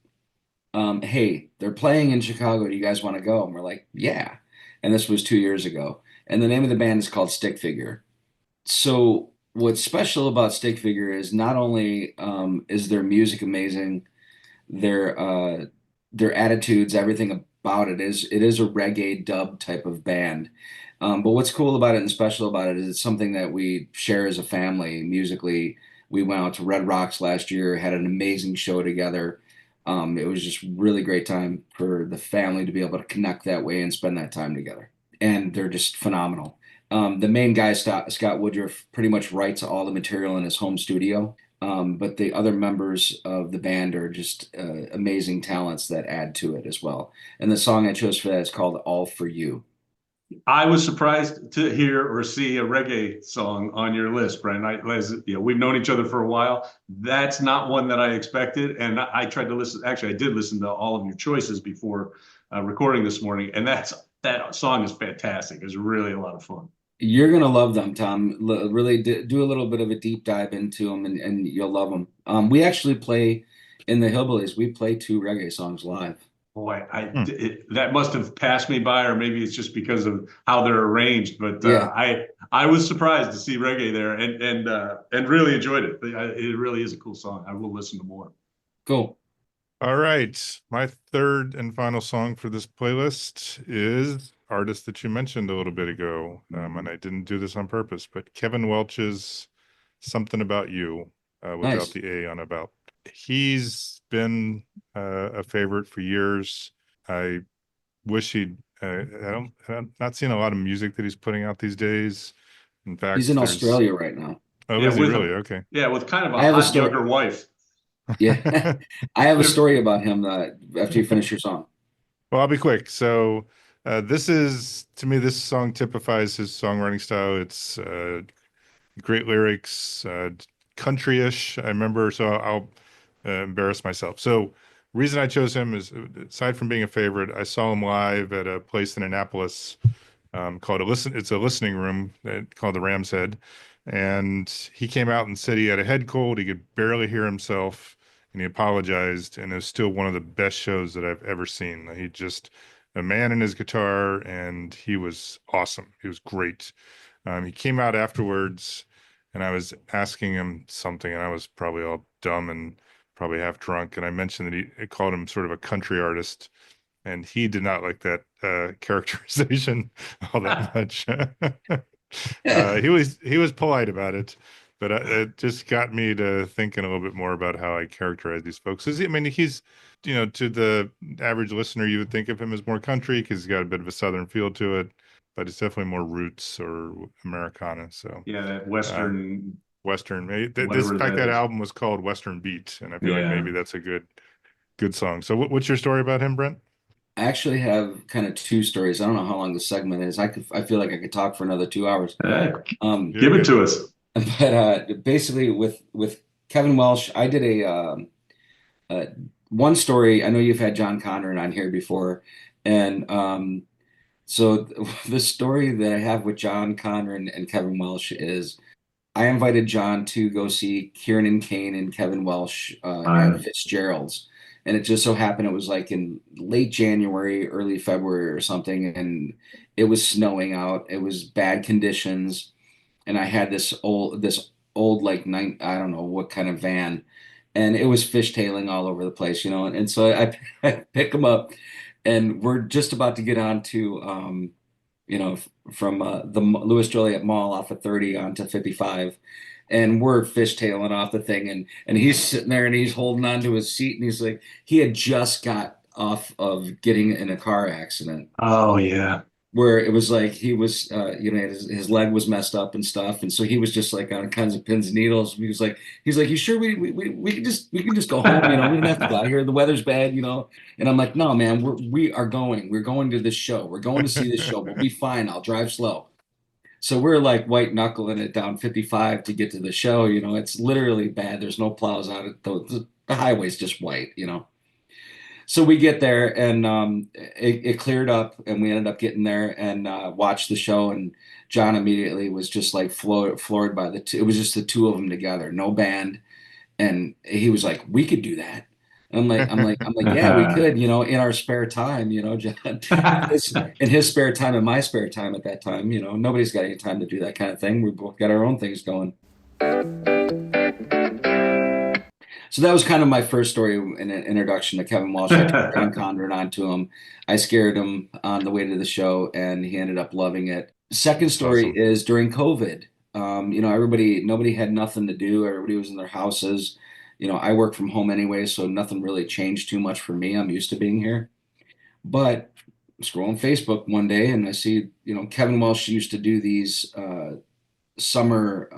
Speaker 2: "Hey, they're playing in Chicago. Do you guys want to go?" And we're like, "Yeah." And this was 2 years ago. And the name of the band is called Stick Figure. So what's special about Stick Figure is not only is their music amazing, their uh, their attitudes, everything about it is a reggae dub type of band. But what's cool about it and special about it is it's something that we share as a family musically. We went out to Red Rocks last year, had an amazing show together. It was just really great time for the family to be able to connect that way and spend that time together. And they're just phenomenal. The main guy, Scott Woodruff, pretty much writes all the material in his home studio. But the other members of the band are just amazing talents that add to it as well. And the song I chose for that is called All For You.
Speaker 1: I was surprised to hear or see a reggae song on your list, Brent. We've known each other for a while. That's not one that I expected, and I tried to listen. Actually, I did listen to all of your choices before recording this morning, and that song is fantastic. It's really a lot of fun.
Speaker 2: You're gonna love them, Tom. Really do a little bit of a deep dive into them, and you'll love them. We actually play in the Hillbillies. We play two reggae songs live.
Speaker 1: Boy,
Speaker 3: Hmm.
Speaker 1: that must have passed me by, or maybe it's just because of how they're arranged. But
Speaker 2: Yeah,
Speaker 1: I was surprised to see reggae there, and really enjoyed it. It really is a cool song. I will listen to more.
Speaker 2: cool.
Speaker 3: All right. My third and final song for this playlist is artist that you mentioned a little bit ago. And I didn't do this on purpose, but Kevin Welch's Something About You, without
Speaker 2: Nice.
Speaker 3: the A on about. He's been a favorite for years. I wish I'm not seeing a lot of music that he's putting out these days. In
Speaker 2: He's
Speaker 3: fact,
Speaker 2: in Australia right now.
Speaker 3: oh,
Speaker 1: Yeah,
Speaker 3: is he really? Okay.
Speaker 1: with kind of a
Speaker 2: I have a
Speaker 1: hot
Speaker 2: story.
Speaker 1: younger wife.
Speaker 2: Yeah, I have a story about him after you finish your song.
Speaker 3: Well, I'll be quick. So, this is to me, this song typifies his songwriting style. It's great lyrics, country-ish. I remember, so I'll embarrass myself. So, reason I chose him is aside from being a favorite, I saw him live at a place in Annapolis called It's a listening room called the Ram's Head, and he came out and said he had a head cold. He could barely hear himself, and he apologized. And it was still one of the best shows that I've ever seen. He just a man and his guitar, and he was awesome. He was great. He came out afterwards and I was asking him something, and I was probably all dumb and probably half drunk, and I mentioned that he called him sort of a country artist, and he did not like that characterization all that much. He was polite about it, but it just got me to thinking a little bit more about how I characterize these folks. 'Cause, I mean, he's, to the average listener, you would think of him as more country because he's got a bit of a southern feel to it, but it's definitely more roots or Americana. So
Speaker 1: Yeah, that
Speaker 3: Western. This,
Speaker 1: whatever
Speaker 3: in fact,
Speaker 1: that
Speaker 3: that
Speaker 1: is.
Speaker 3: album was called Western Beat, and I feel like
Speaker 1: Yeah.
Speaker 3: maybe that's a good song. So, what's your story about him, Brent?
Speaker 2: I actually have kind of two stories. I don't know how long the segment is. I feel like I could talk for another 2 hours.
Speaker 1: Give it to us.
Speaker 2: But basically, with Kevin Welsh, I did uh, one story. I know you've had John Conran on here before, and so the story that I have with John Conran and Kevin Welsh is I invited John to go see Kieran Kane and Kevin Welsh at Fitzgerald's. And it just so happened it was like in late January, early February or something, and it was snowing out. It was bad conditions, and I had this old like I don't know what kind of van, and it was fishtailing all over the place, And so I pick him up, and we're just about to get on to from the Louis Joliet Mall off of 30 onto 55. And we're fishtailing off the thing. And he's sitting there and he's holding on to his seat. And he's like, he had just got off of getting in a car accident
Speaker 1: Oh yeah.
Speaker 2: where it was like he was, his leg was messed up and stuff. And so he was just like on kinds of pins and needles. He's like, you sure we can just go home? We don't have to go out here. The weather's bad. And I'm like, no, man, we're going to this show. We're going to see this show. We'll be fine. I'll drive slow. So we're like white knuckling it down 55 to get to the show. It's literally bad. There's no plows on it. The highway's just white. So we get there and it cleared up and we ended up getting there and watched the show. And John immediately was just like floored by the two. It was just the two of them together, no band. And he was like, we could do that. And I'm like, yeah, we could, in our spare time, John, in his spare time and my spare time at that time, nobody's got any time to do that kind of thing. We both got our own things going. So that was kind of my first story in an introduction to Kevin Walsh. I took John Conrad onto him. I scared him on the way to the show, and he ended up loving it. Second story
Speaker 3: Awesome.
Speaker 2: is during COVID. Nobody had nothing to do. Everybody was in their houses. I work from home anyway, so nothing really changed too much for me. I'm used to being here. But scrolling Facebook one day, and I see, Kevin Walsh used to do these summer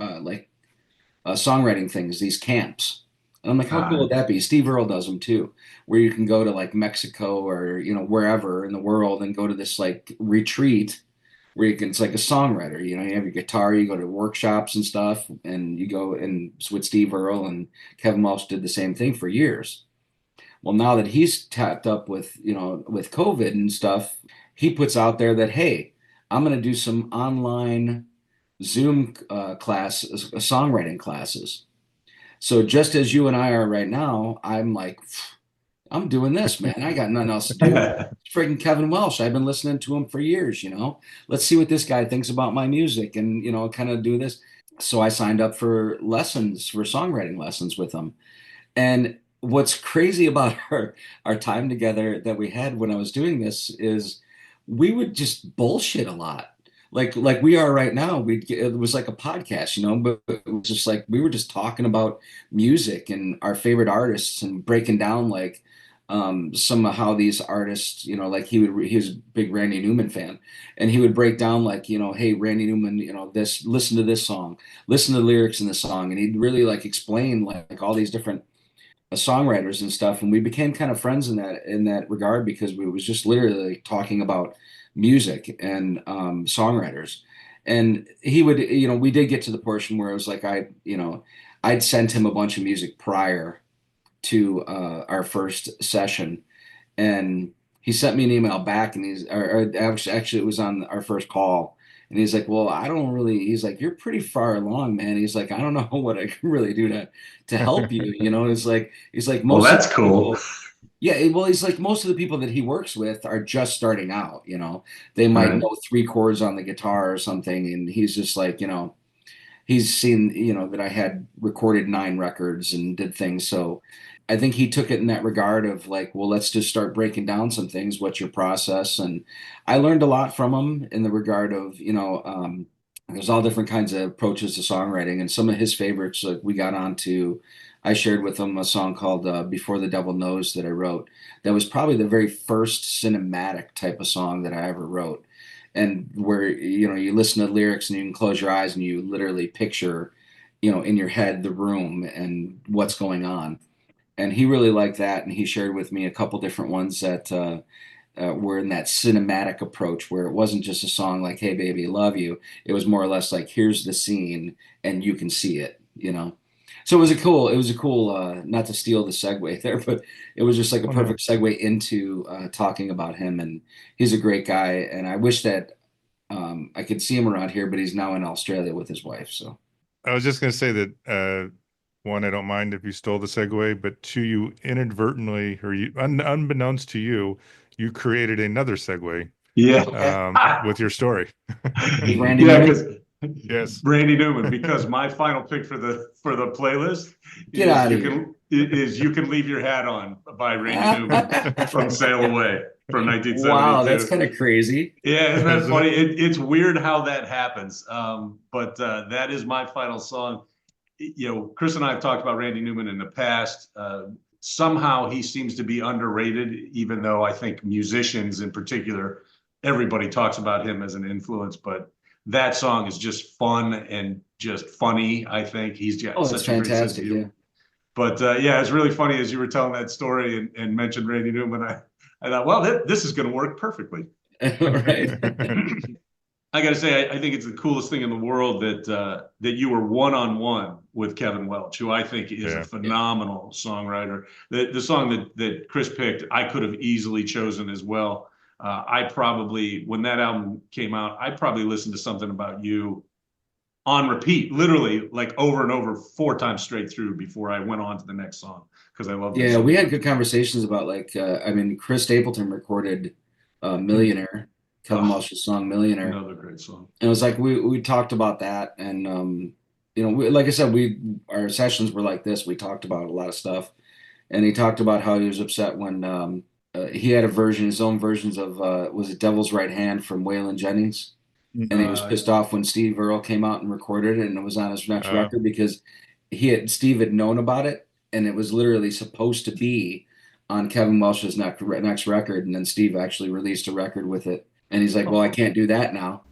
Speaker 2: songwriting things, these camps. And I'm like, how cool would that be? Steve Earle does them too, where you can go to like Mexico or, wherever in the world and go to this like retreat where it's like a songwriter, you have your guitar, you go to workshops and stuff, and you go and it's with Steve Earle and Kevin Walsh did the same thing for years. Well, now that he's tapped up with COVID and stuff, he puts out there that, hey, I'm going to do some online Zoom songwriting classes. So just as you and I are right now, I'm like, I'm doing this, man. I got nothing else to do. It's freaking Kevin Welsh. I've been listening to him for years, Let's see what this guy thinks about my music and, kind of do this. So I signed up for songwriting lessons with him. And what's crazy about our time together that we had when I was doing this is we would just bullshit a lot. Like we are right now. It was like a podcast, but it was just like we were just talking about music and our favorite artists and breaking down like some of how these artists, like he was a big Randy Newman fan, and he would break down like, hey, Randy Newman, listen to this song, listen to the lyrics in the song, and he'd really like explain like all these different songwriters and stuff, and we became kind of friends in that regard because we was just literally talking about music and songwriters. And he would, we did get to the portion where it was like I'd sent him a bunch of music prior to our first session, and he sent me an email back, and actually it was on our first call. And he's like, well, I don't really, he's like, you're pretty far along, man. He's like, I don't know what I can really do to help you. He's like,
Speaker 1: Well,
Speaker 2: most of
Speaker 1: that's
Speaker 2: the
Speaker 1: cool.
Speaker 2: people, yeah, well, he's like, most of the people that he works with are just starting out, They might
Speaker 1: Right.
Speaker 2: know three chords on the guitar or something. And he's just like, he's seen, that I had recorded 9 records and did things. So I think he took it in that regard of like, well, let's just start breaking down some things. What's your process? And I learned a lot from him in the regard of, there's all different kinds of approaches to songwriting, and some of his favorites, like we got on to, I shared with him a song called Before the Devil Knows that I wrote. That was probably the very first cinematic type of song that I ever wrote. And where, you listen to lyrics and you can close your eyes and you literally picture, in your head the room and what's going on. And he really liked that. And he shared with me a couple different ones that were in that cinematic approach where it wasn't just a song like, "Hey, baby, love you." It was more or less like, here's the scene and you can see it. So it was a cool, not to steal the segue there, but it was just like a
Speaker 3: Oh, no.
Speaker 2: perfect segue into talking about him. And he's a great guy. And I wish that I could see him around here, but he's now in Australia with his wife. So,
Speaker 3: I was just going to say that one, I don't mind if you stole the segue, but two, you inadvertently, or unbeknownst to you, you created another segue
Speaker 1: Yeah.
Speaker 3: with your story.
Speaker 2: with Randy
Speaker 1: Yeah,
Speaker 2: Newman,
Speaker 1: because
Speaker 3: Yes.
Speaker 1: Randy Newman, because my final pick for the playlist
Speaker 2: get
Speaker 1: is
Speaker 2: out of
Speaker 1: you
Speaker 2: here.
Speaker 1: can is You Can Leave Your Hat On by Randy Newman from Sail Away from
Speaker 2: Wow, that's
Speaker 1: 1972.
Speaker 2: kind of crazy.
Speaker 1: Yeah, isn't that
Speaker 3: Isn't
Speaker 1: funny?
Speaker 3: it?
Speaker 1: It's weird how that happens. But that is my final song. Chris and I have talked about Randy Newman in the past. Somehow he seems to be underrated, even though I think musicians in particular, everybody talks about him as an influence. But that song is just fun and just funny. I think he's got
Speaker 2: Oh, that's
Speaker 1: such a great sense of
Speaker 2: fantastic. Yeah.
Speaker 1: humor. But yeah, it's really funny as you were telling that story and mentioned Randy Newman. I thought, well, this is going to work perfectly.
Speaker 2: Right.
Speaker 1: I got to say, I think it's the coolest thing in the world that you were one-on-one with Kevin Welch, who I think is a
Speaker 3: Yeah.
Speaker 1: phenomenal songwriter. The song that Chris picked, I could have easily chosen as well. When that album came out, I probably listened to Something About You on repeat, literally like over and over 4 times straight through before I went on to the next song because I love that
Speaker 2: Yeah,
Speaker 1: so
Speaker 2: we had
Speaker 1: much.
Speaker 2: good conversations about like I mean, Chris Stapleton recorded Millionaire, Kevin
Speaker 1: Oh,
Speaker 2: Welch's song Millionaire.
Speaker 1: another great song.
Speaker 2: And it was like we talked about that, and like I said, our sessions were like this. We talked about a lot of stuff, and he talked about how he was upset when he had his own versions of was it Devil's Right Hand from Waylon Jennings, and he was
Speaker 1: Uh,
Speaker 2: pissed off when Steve Earle came out and recorded it, and it was on his next
Speaker 3: Uh,
Speaker 2: record because Steve had known about it, and it was literally supposed to be on Kevin Welch's next record, and then Steve actually released a record with it, and he's like, "Well, I can't do that now."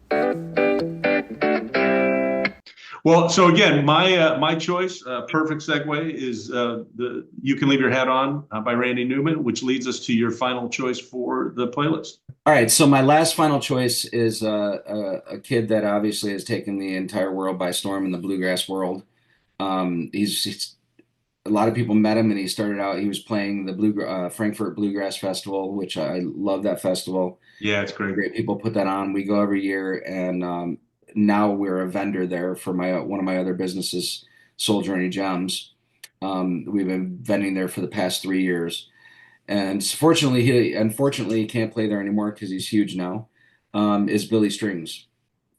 Speaker 1: Well, so again, my choice, perfect segue, is the "You Can Leave Your Hat On" by Randy Newman, which leads us to your final choice for the playlist.
Speaker 2: All right, so my last final choice is a kid that obviously has taken the entire world by storm in the bluegrass world. He's a lot of people met him, and he started out. He was playing the Frankfurt Bluegrass Festival, which I love that festival.
Speaker 1: Yeah, it's great.
Speaker 2: Great people put that on. We go every year, and now we're a vendor there for my one of my other businesses, Soul Journey Gems. We've been vending there for the past 3 years, and unfortunately he can't play there anymore because he's huge now. Is Billy Strings.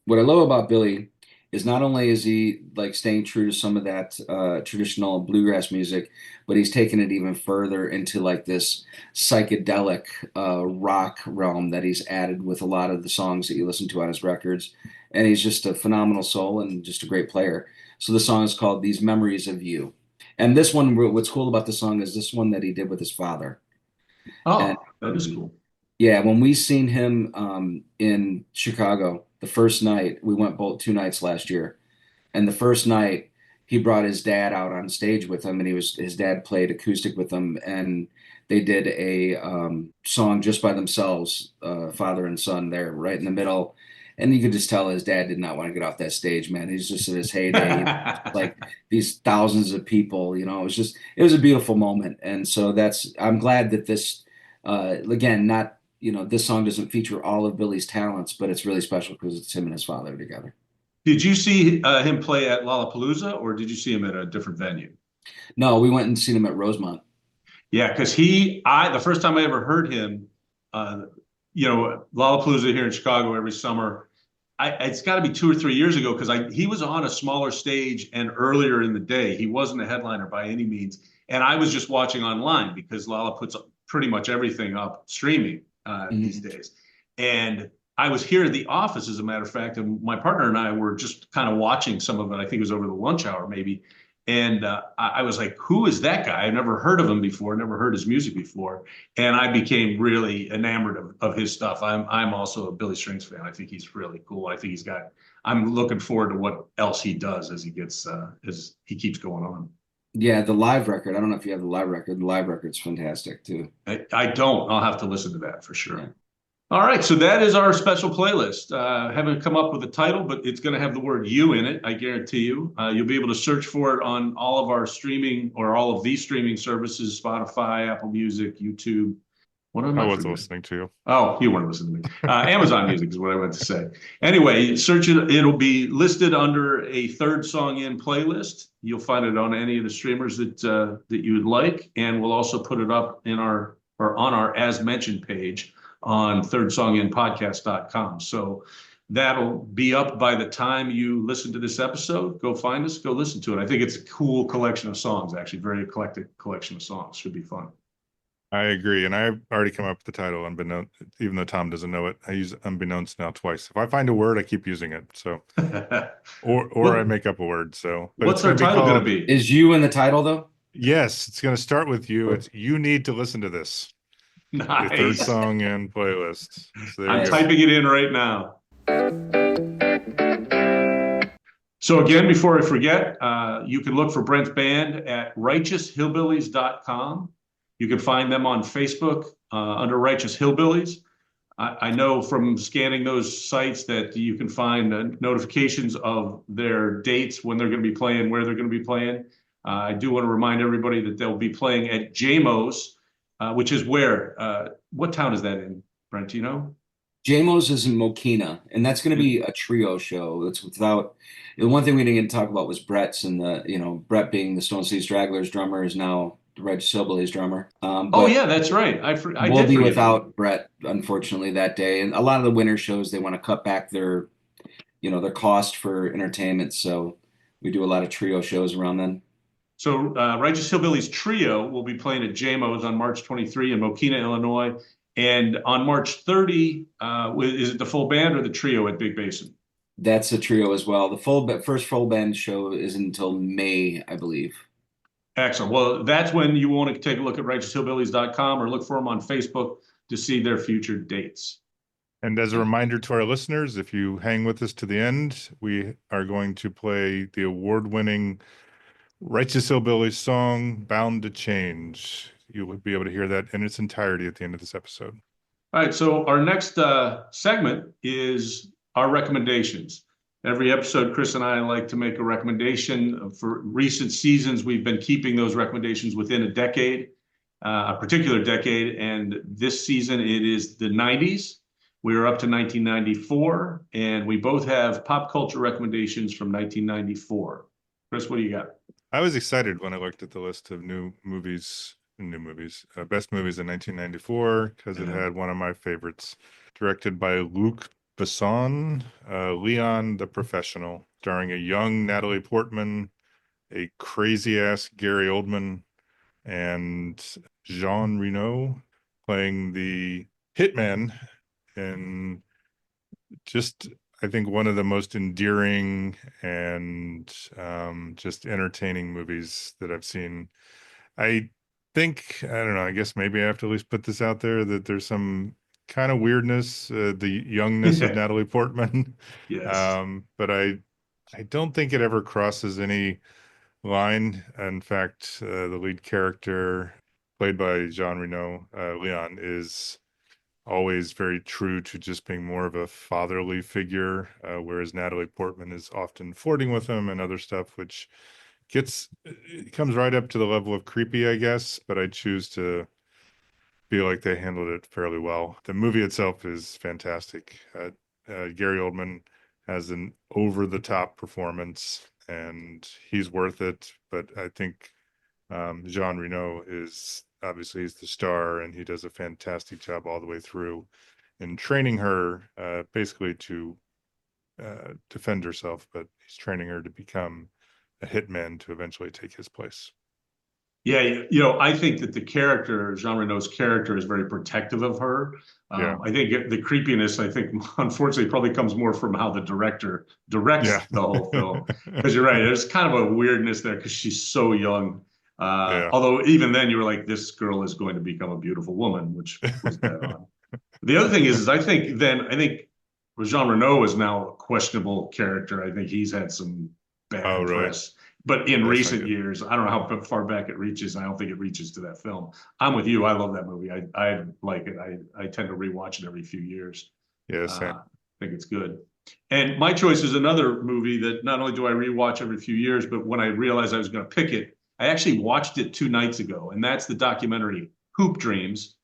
Speaker 2: What I love about Billy is not only is he like staying true to some of that traditional bluegrass music, but he's taken it even further into like this psychedelic rock realm that he's added with a lot of the songs that you listen to on his records. And he's just a phenomenal soul and just a great player. So the song is called "These Memories of You." And this one, what's cool about the song is this one that he did with his father. And
Speaker 1: Oh, that is
Speaker 2: um,
Speaker 1: cool.
Speaker 2: yeah, when we seen him in Chicago, the first night, we went both 2 nights last year. And the first night, he brought his dad out on stage with him, and his dad played acoustic with him, and they did a song just by themselves, father and son there, right in the middle. And you could just tell his dad did not want to get off that stage, man. He's just in his heyday, like these thousands of people, it was a beautiful moment. And so I'm glad that this, again, not, this song doesn't feature all of Billy's talents, but it's really special because it's him and his father together.
Speaker 1: Did you see him play at Lollapalooza, or did you see him at a different venue?
Speaker 2: No, we went and seen him at Rosemont.
Speaker 1: Yeah, because the first time I ever heard him, Lollapalooza here in Chicago every summer, it's got to be 2 or 3 years ago because he was on a smaller stage and earlier in the day. He wasn't a headliner by any means. And I was just watching online because Lala puts pretty much everything up streaming these days. And I was here at the office, as a matter of fact, and my partner and I were just kind of watching some of it. I think it was over the lunch hour, maybe. And I was like, who is that guy? I've never heard of him before, never heard his music before. And I became really enamored of his stuff. I'm also a Billy Strings fan. I think he's really cool. I think I'm looking forward to what else he does as he keeps going on.
Speaker 2: Yeah, the live record. I don't know if you have the live record. The live record's fantastic too.
Speaker 1: I don't. I'll have to listen to that for sure.
Speaker 2: Yeah.
Speaker 1: All right, so that is our special playlist. Haven't come up with a title, but it's going to have the word "you" in it. I guarantee you. You'll be able to search for it on all of our streaming or all of these streaming services: Spotify, Apple Music, YouTube. What am
Speaker 3: I
Speaker 1: I
Speaker 3: was
Speaker 1: forgetting?
Speaker 3: listening to you.
Speaker 1: Oh, you weren't listening to me. Amazon Music is what I meant to say. Anyway, search it. It'll be listed under a third song in playlist. You'll find it on any of the streamers that you would like, and we'll also put it up on our as mentioned page on thirdsonginpodcast.com. So that'll be up by the time you listen to this episode. Go find us, go listen to it. I think it's a cool collection of songs, actually, very eclectic collection of songs. Should be fun.
Speaker 3: I agree, and I've already come up with the title unbeknownst, even though Tom doesn't know it. I use unbeknownst now twice. If I find a word, I keep using it. So, or I make up a word. So, but
Speaker 1: what's our title going to be?
Speaker 2: Is you in the title though?
Speaker 3: Yes, it's going to start with you. It's you need to listen to this.
Speaker 1: Nice.
Speaker 3: Your third song in playlist. So
Speaker 1: I'm typing it in right now. So again, before I forget, you can look for Brent's band at righteoushillbillies.com. You can find them on Facebook under Righteous Hillbillies. I know from scanning those sites that you can find notifications of their dates, when they're going to be playing, where they're going to be playing. I do want to remind everybody that they'll be playing at JMO's, which is where? What town is that in, Brent? Do you know?
Speaker 2: JMO's is in Mokina, and that's going to be a trio show. That's without. The one thing we didn't get to talk about was Brett's, and Brett being the Stone City Stragglers drummer is now the Red Hillbillies drummer.
Speaker 1: Oh yeah, that's right. I
Speaker 2: we'll
Speaker 1: did
Speaker 2: be
Speaker 1: forget
Speaker 2: without Brett, unfortunately, that day. And a lot of the winter shows they want to cut back their cost for entertainment. So we do a lot of trio shows around then.
Speaker 1: So Righteous Hillbillies Trio will be playing at JMO's on March 23 in Mokina, Illinois. And on March 30, is it the full band or the trio at Big Basin?
Speaker 2: That's a trio as well. The first full band show isn't until May, I believe.
Speaker 1: Excellent. Well, that's when you want to take a look at righteoushillbillies.com or look for them on Facebook to see their future dates.
Speaker 3: And as a reminder to our listeners, if you hang with us to the end, we are going to play the award-winning Righteous Hillbillies song, Bound to Change. You will be able to hear that in its entirety at the end of this episode.
Speaker 1: All right, so our next segment is our recommendations. Every episode, Chris and I like to make a recommendation. For recent seasons, we've been keeping those recommendations within a decade, a particular decade. And this season, it is the 90s. We are up to 1994, and we both have pop culture recommendations from 1994. Chris, what do you got?
Speaker 3: I was excited when I looked at the list of best movies in 1994, because it had one of my favorites, directed by Luc Besson, Leon the Professional, starring a young Natalie Portman, a crazy-ass Gary Oldman, and Jean Reno playing the hitman, and just, I think, one of the most endearing and just entertaining movies that I've seen. I don't know, I guess maybe I have to at least put this out there, that there's some kind of weirdness, the youngness of Natalie Portman.
Speaker 1: Yes.
Speaker 3: But I don't think it ever crosses any line. In fact, the lead character, played by Jean Reno, Leon, is always very true to just being more of a fatherly figure, whereas Natalie Portman is often flirting with him and other stuff, which it comes right up to the level of creepy, I guess, but I choose to feel like they handled it fairly well. The movie itself is fantastic. Gary Oldman has an over-the-top performance, and he's worth it, but I think Jean Reno is obviously he's the star, and he does a fantastic job all the way through in training her basically to defend herself, but he's training her to become a hitman to eventually take his place.
Speaker 1: Yeah, I think that the character, Jean Reno's character, is very protective of her.
Speaker 3: Yeah.
Speaker 1: I think the creepiness, unfortunately, probably comes more from how the director directs
Speaker 3: Yeah.
Speaker 1: the whole film. Because you're right, there's kind of a weirdness there because she's so young.
Speaker 3: Yeah.
Speaker 1: Although even then, you were like, this girl is going to become a beautiful woman, which was dead on. The other thing is I think Jean Reno is now a questionable character. I think he's had some
Speaker 3: Oh,
Speaker 1: bad
Speaker 3: really?
Speaker 1: press. But in
Speaker 3: That's not
Speaker 1: recent
Speaker 3: good.
Speaker 1: years, I don't know how far back it reaches. I don't think it reaches to that film. I'm with you. I love that movie. I like it. I tend to rewatch it every few years.
Speaker 3: Yeah,
Speaker 1: I
Speaker 3: same.
Speaker 1: think it's good. And my choice is another movie that not only do I rewatch every few years, but when I realized I was going to pick it, I actually watched it 2 nights ago, and that's the documentary Hoop Dreams,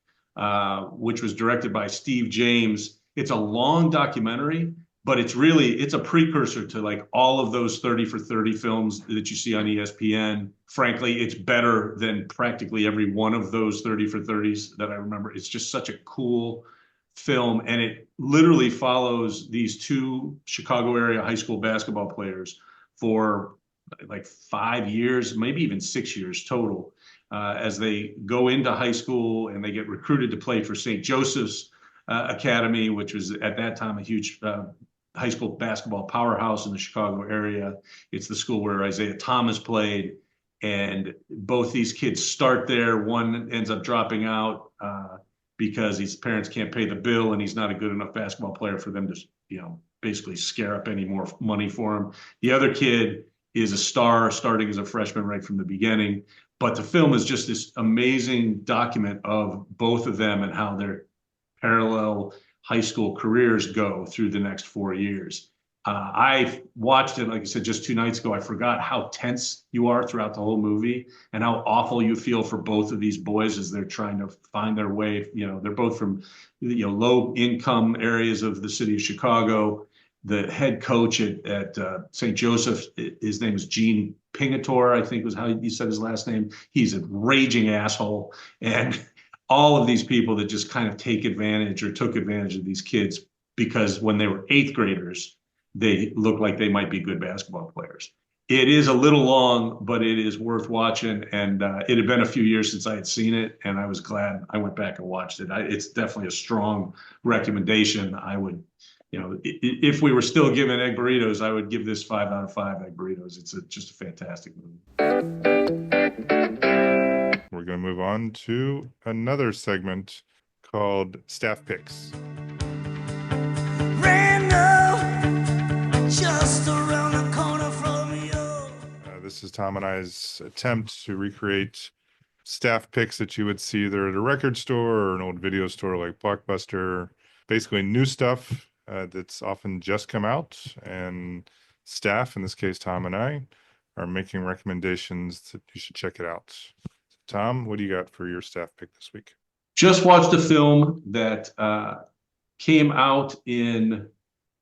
Speaker 1: which was directed by Steve James. It's a long documentary, but it's a precursor to like all of those 30 for 30 films that you see on ESPN. Frankly, it's better than practically every one of those 30 for 30s that I remember. It's just such a cool film, and it literally follows these two Chicago area high school basketball players for like 5 years, maybe even 6 years total, as they go into high school and they get recruited to play for St. Joseph's Academy, which was at that time a huge high school basketball powerhouse in the Chicago area. It's the school where Isaiah Thomas played. And both these kids start there. One ends up dropping out because his parents can't pay the bill and he's not a good enough basketball player for them to, basically scare up any more money for him. The other kid is a star, starting as a freshman right from the beginning. But the film is just this amazing document of both of them and how their parallel high school careers go through the next 4 years. I watched it, like I said, just 2 nights ago. I forgot how tense you are throughout the whole movie and how awful you feel for both of these boys as they're trying to find their way. They're both from, low income areas of the city of Chicago. The head coach at St. Joseph, his name is Gene Pingator, I think was how he said his last name. He's a raging asshole. And all of these people that just kind of take advantage or took advantage of these kids because when they were eighth graders, they look like they might be good basketball players. It is a little long, but it is worth watching. And it had been a few years since I had seen it, and I was glad I went back and watched it. It's definitely a strong recommendation. I would, if we were still giving egg burritos, I would give this 5 out of 5 egg burritos. It's just a fantastic movie.
Speaker 3: We're going to move on to another segment called Staff Picks. Just around the corner from you. This is Tom and I's attempt to recreate staff picks that you would see either at a record store or an old video store like Blockbuster. Basically new stuff that's often just come out, and staff, in this case Tom and I, are making recommendations that you should check it out. So, Tom, what do you got for your staff pick this week?
Speaker 1: Just watched a film that came out in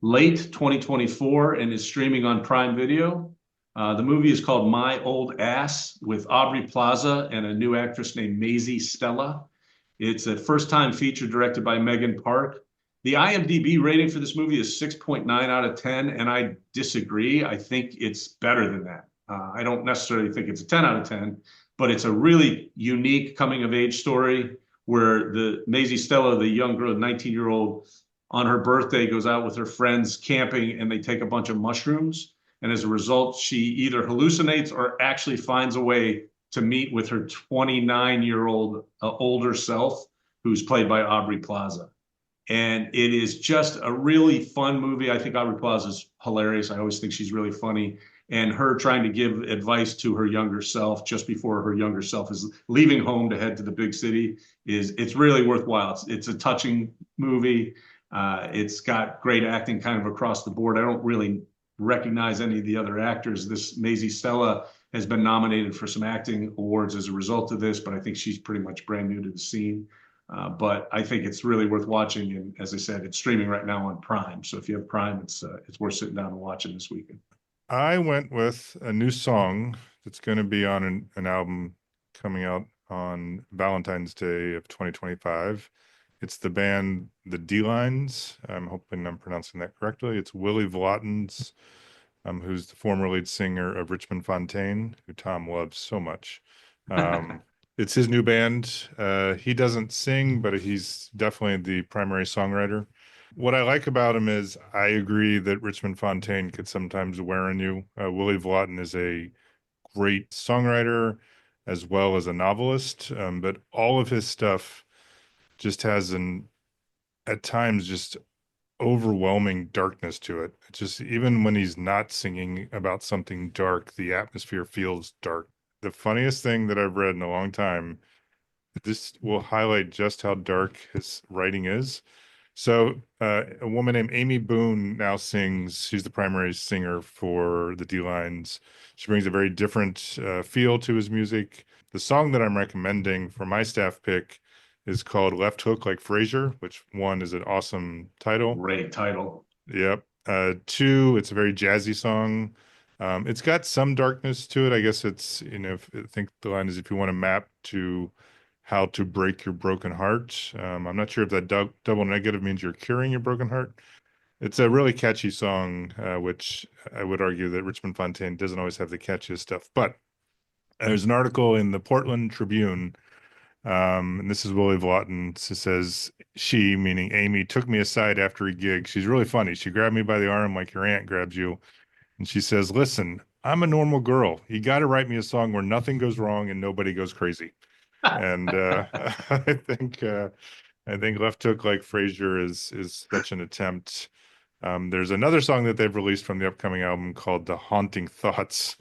Speaker 1: late 2024 and is streaming on Prime Video. The movie is called My Old Ass with Aubrey Plaza and a new actress named Maisie Stella. It's a first-time feature directed by Megan Park. The IMDb rating for this movie is 6.9 out of 10, and I disagree. I think it's better than that. I don't necessarily think it's a 10 out of 10, but it's a really unique coming-of-age story where the Maisie Stella, the young girl, 19-year-old, on her birthday goes out with her friends camping and they take a bunch of mushrooms. And as a result, she either hallucinates or actually finds a way to meet with her 29-year-old older self, who's played by Aubrey Plaza. And it is just a really fun movie. I think Aubrey Plaza is hilarious. I always think she's really funny. And her trying to give advice to her younger self just before her younger self is leaving home to head to the big city it's really worthwhile. It's a touching movie. It's got great acting kind of across the board. I don't really recognize any of the other actors. This Maisie Stella has been nominated for some acting awards as a result of this, but I think she's pretty much brand new to the scene. But I think it's really worth watching. And as I said, it's streaming right now on Prime. So if you have Prime, it's worth sitting down and watching this weekend.
Speaker 3: I went with a new song that's going to be on an album coming out on Valentine's Day of 2025. It's the band The D-Lines. I'm hoping I'm pronouncing that correctly. It's Willie Vlottens, who's the former lead singer of Richmond Fontaine, who Tom loves so much. It's his new band. He doesn't sing, but he's definitely the primary songwriter. What I like about him is I agree that Richmond Fontaine could sometimes wear on you. Willie Vlotten is a great songwriter as well as a novelist, but all of his stuff just has at times just overwhelming darkness to it. It's just even when he's not singing about something dark, the atmosphere feels dark. The funniest thing that I've read in a long time, this will highlight just how dark his writing is. So a woman named Amy Boone now sings. She's the primary singer for the D-Lines. She brings a very different feel to his music. The song that I'm recommending for my staff pick is called Left Hook Like Frasier, which one is an awesome title.
Speaker 1: Great title.
Speaker 3: Yep. Two, it's a very jazzy song. It's got some darkness to it. I guess it's, I think the line is if you want to map to how to break your broken heart. I'm not sure if that double negative means you're curing your broken heart. It's a really catchy song, which I would argue that Richmond Fontaine doesn't always have the catchiest stuff. But there's an article in the Portland Tribune, and this is Willie Vlotten. It says, she, meaning Amy, took me aside after a gig. She's really funny. She grabbed me by the arm like your aunt grabs you. And she says, listen, I'm a normal girl. You got to write me a song where nothing goes wrong and nobody goes crazy. And I think Left Hook Like Frasier is such an attempt. There's another song that they've released from the upcoming album called The Haunting Thoughts.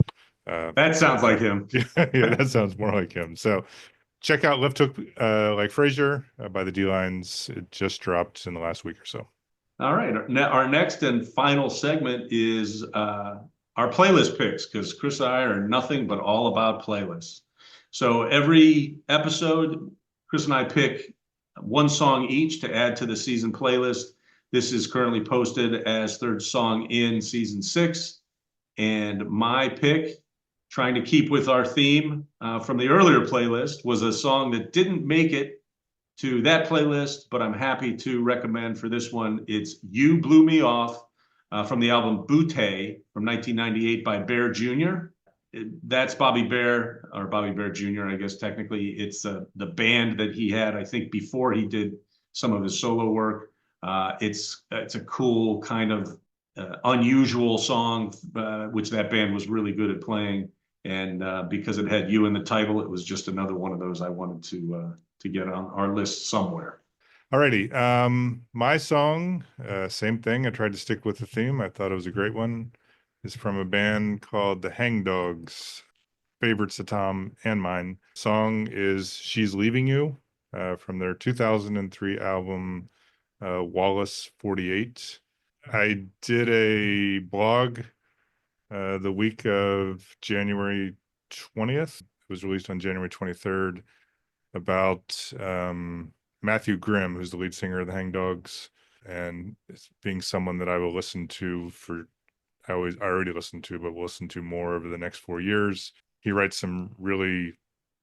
Speaker 1: That sounds like him.
Speaker 3: Yeah, that sounds more like him. So check out Left Hook Like Frasier by the D-Lines. It just dropped in the last week or so.
Speaker 1: All right. Our next and final segment is our playlist picks, because Chris and I are nothing but all about playlists. So every episode, Chris and I pick one song each to add to the season playlist. This is currently posted as third song in season 6. And my pick, trying to keep with our theme from the earlier playlist, was a song that didn't make it to that playlist, but I'm happy to recommend for this one. It's You Blew Me Off from the album Butte from 1998 by Bear Jr. That's Bobby Bear, or Bobby Bear Jr., I guess technically. It's the band that he had, I think, before he did some of his solo work. It's a cool kind of unusual song, which that band was really good at playing. And because it had you in the title, it was just another one of those I wanted to get on our list somewhere.
Speaker 3: Alrighty. My song, same thing. I tried to stick with the theme. I thought it was a great one. Is from a band called the Hang Dogs. Favorites of Tom and mine. Song is She's Leaving You from their 2003 album Wallace 48. I did a blog the week of January 20th. It was released on January 23rd about Matthew Grimm, who's the lead singer of the Hang Dogs, and being someone that I will listen to I already listened to, but will listen to more over the next 4 years. He writes some really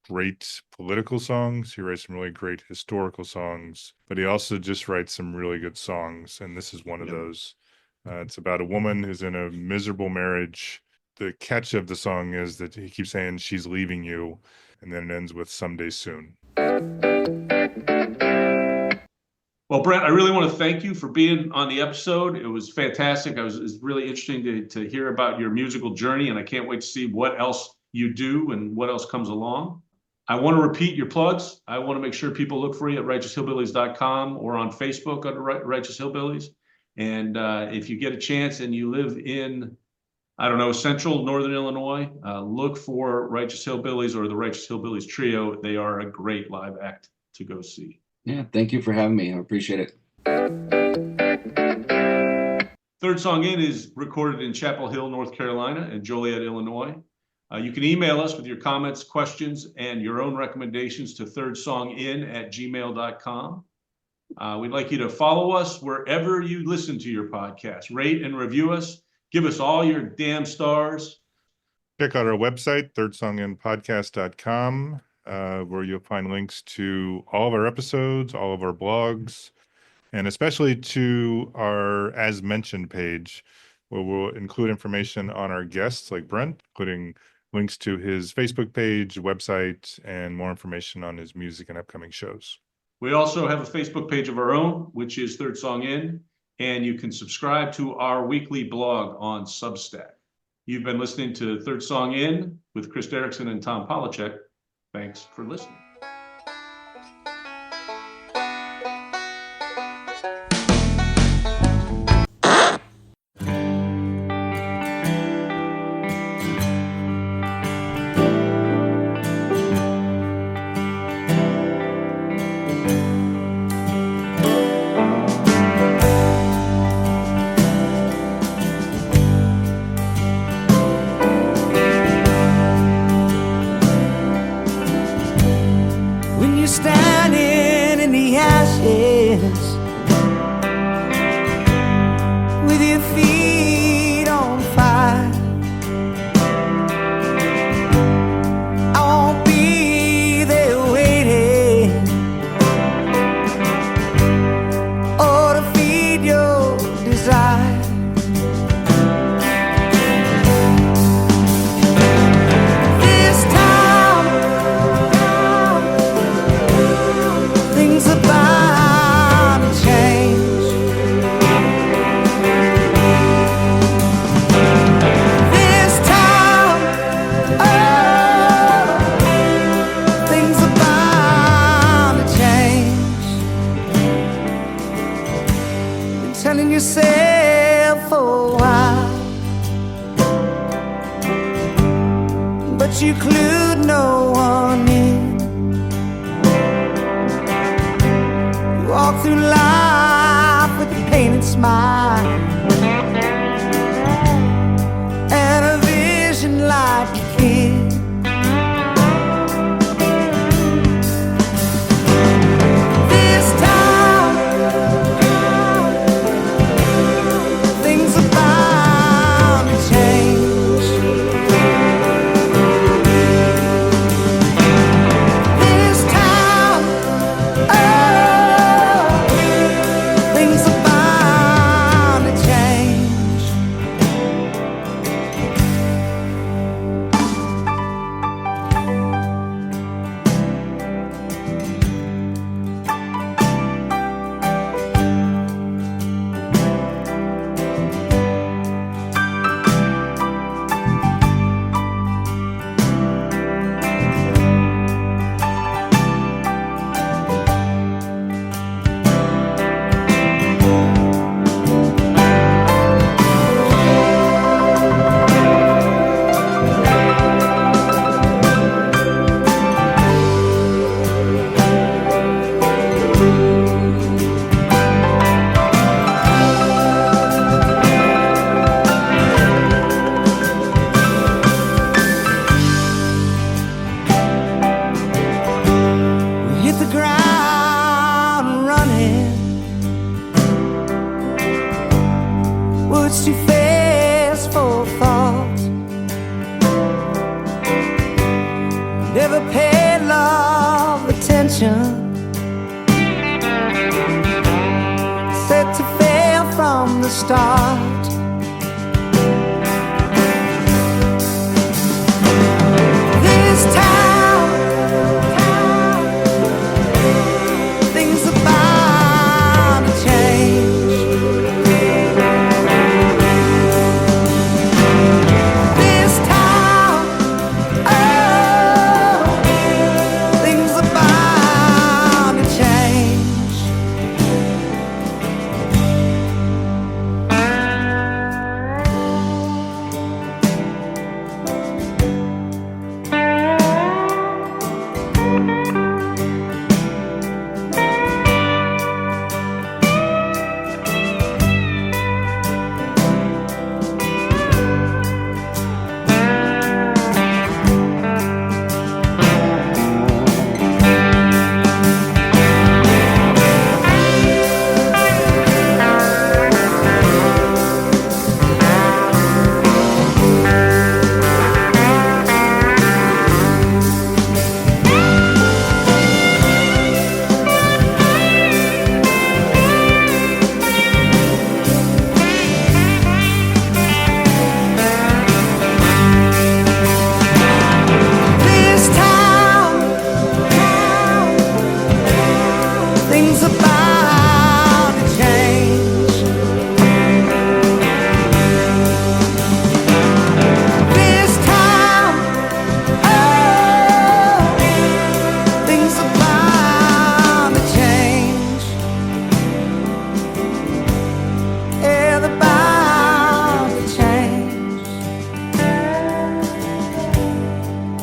Speaker 3: great political songs. He writes some really great historical songs, but he also just writes some really good songs. And this is one of those. It's about a woman who's in a miserable marriage. The catch of the song is that he keeps saying she's leaving you, and then it ends with someday soon.
Speaker 1: Well, Brent, I really want to thank you for being on the episode. It was fantastic. It was really interesting to hear about your musical journey, and I can't wait to see what else you do and what else comes along. I want to repeat your plugs. I want to make sure people look for you at righteoushillbillies.com or on Facebook under Righteous Hillbillies. And if you get a chance and you live in, I don't know, central northern Illinois, look for Righteous Hillbillies or the Righteous Hillbillies Trio. They are a great live act to go see.
Speaker 2: Yeah, thank you for having me. I appreciate it.
Speaker 1: Third Song In is recorded in Chapel Hill, North Carolina, and Joliet, Illinois. You can email us with your comments, questions, and your own recommendations to thirdsongin@gmail.com. We'd like you to follow us wherever you listen to your podcast. Rate and review us. Give us all your damn stars.
Speaker 3: Check out our website, thirdsonginpodcast.com. where you'll find links to all of our episodes, all of our blogs, and especially to our As Mentioned page, where we'll include information on our guests like Brent, including links to his Facebook page, website, and more information on his music and upcoming shows.
Speaker 1: We also have a Facebook page of our own, which is Third Song In, and you can subscribe to our weekly blog on Substack. You've been listening to Third Song In with Chris Derrickson and Tom Polachek. Thanks for listening.
Speaker 4: Standing in the ashes with your feet on fire, I won't be there waiting or to feed your desire. This time things about to change. This time, oh, things about to change. Been telling yourself for a while, but you clued no one in. Walk through life with a painted smile and a vision like a kid. This time, things are bound to change. This time, oh, things are bound to change. We hit the ground running. Words too fast for thought. Never paid love attention. Set to fail from the start. This time, things are bound to change. This time, oh, things are bound to change.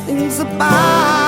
Speaker 4: things about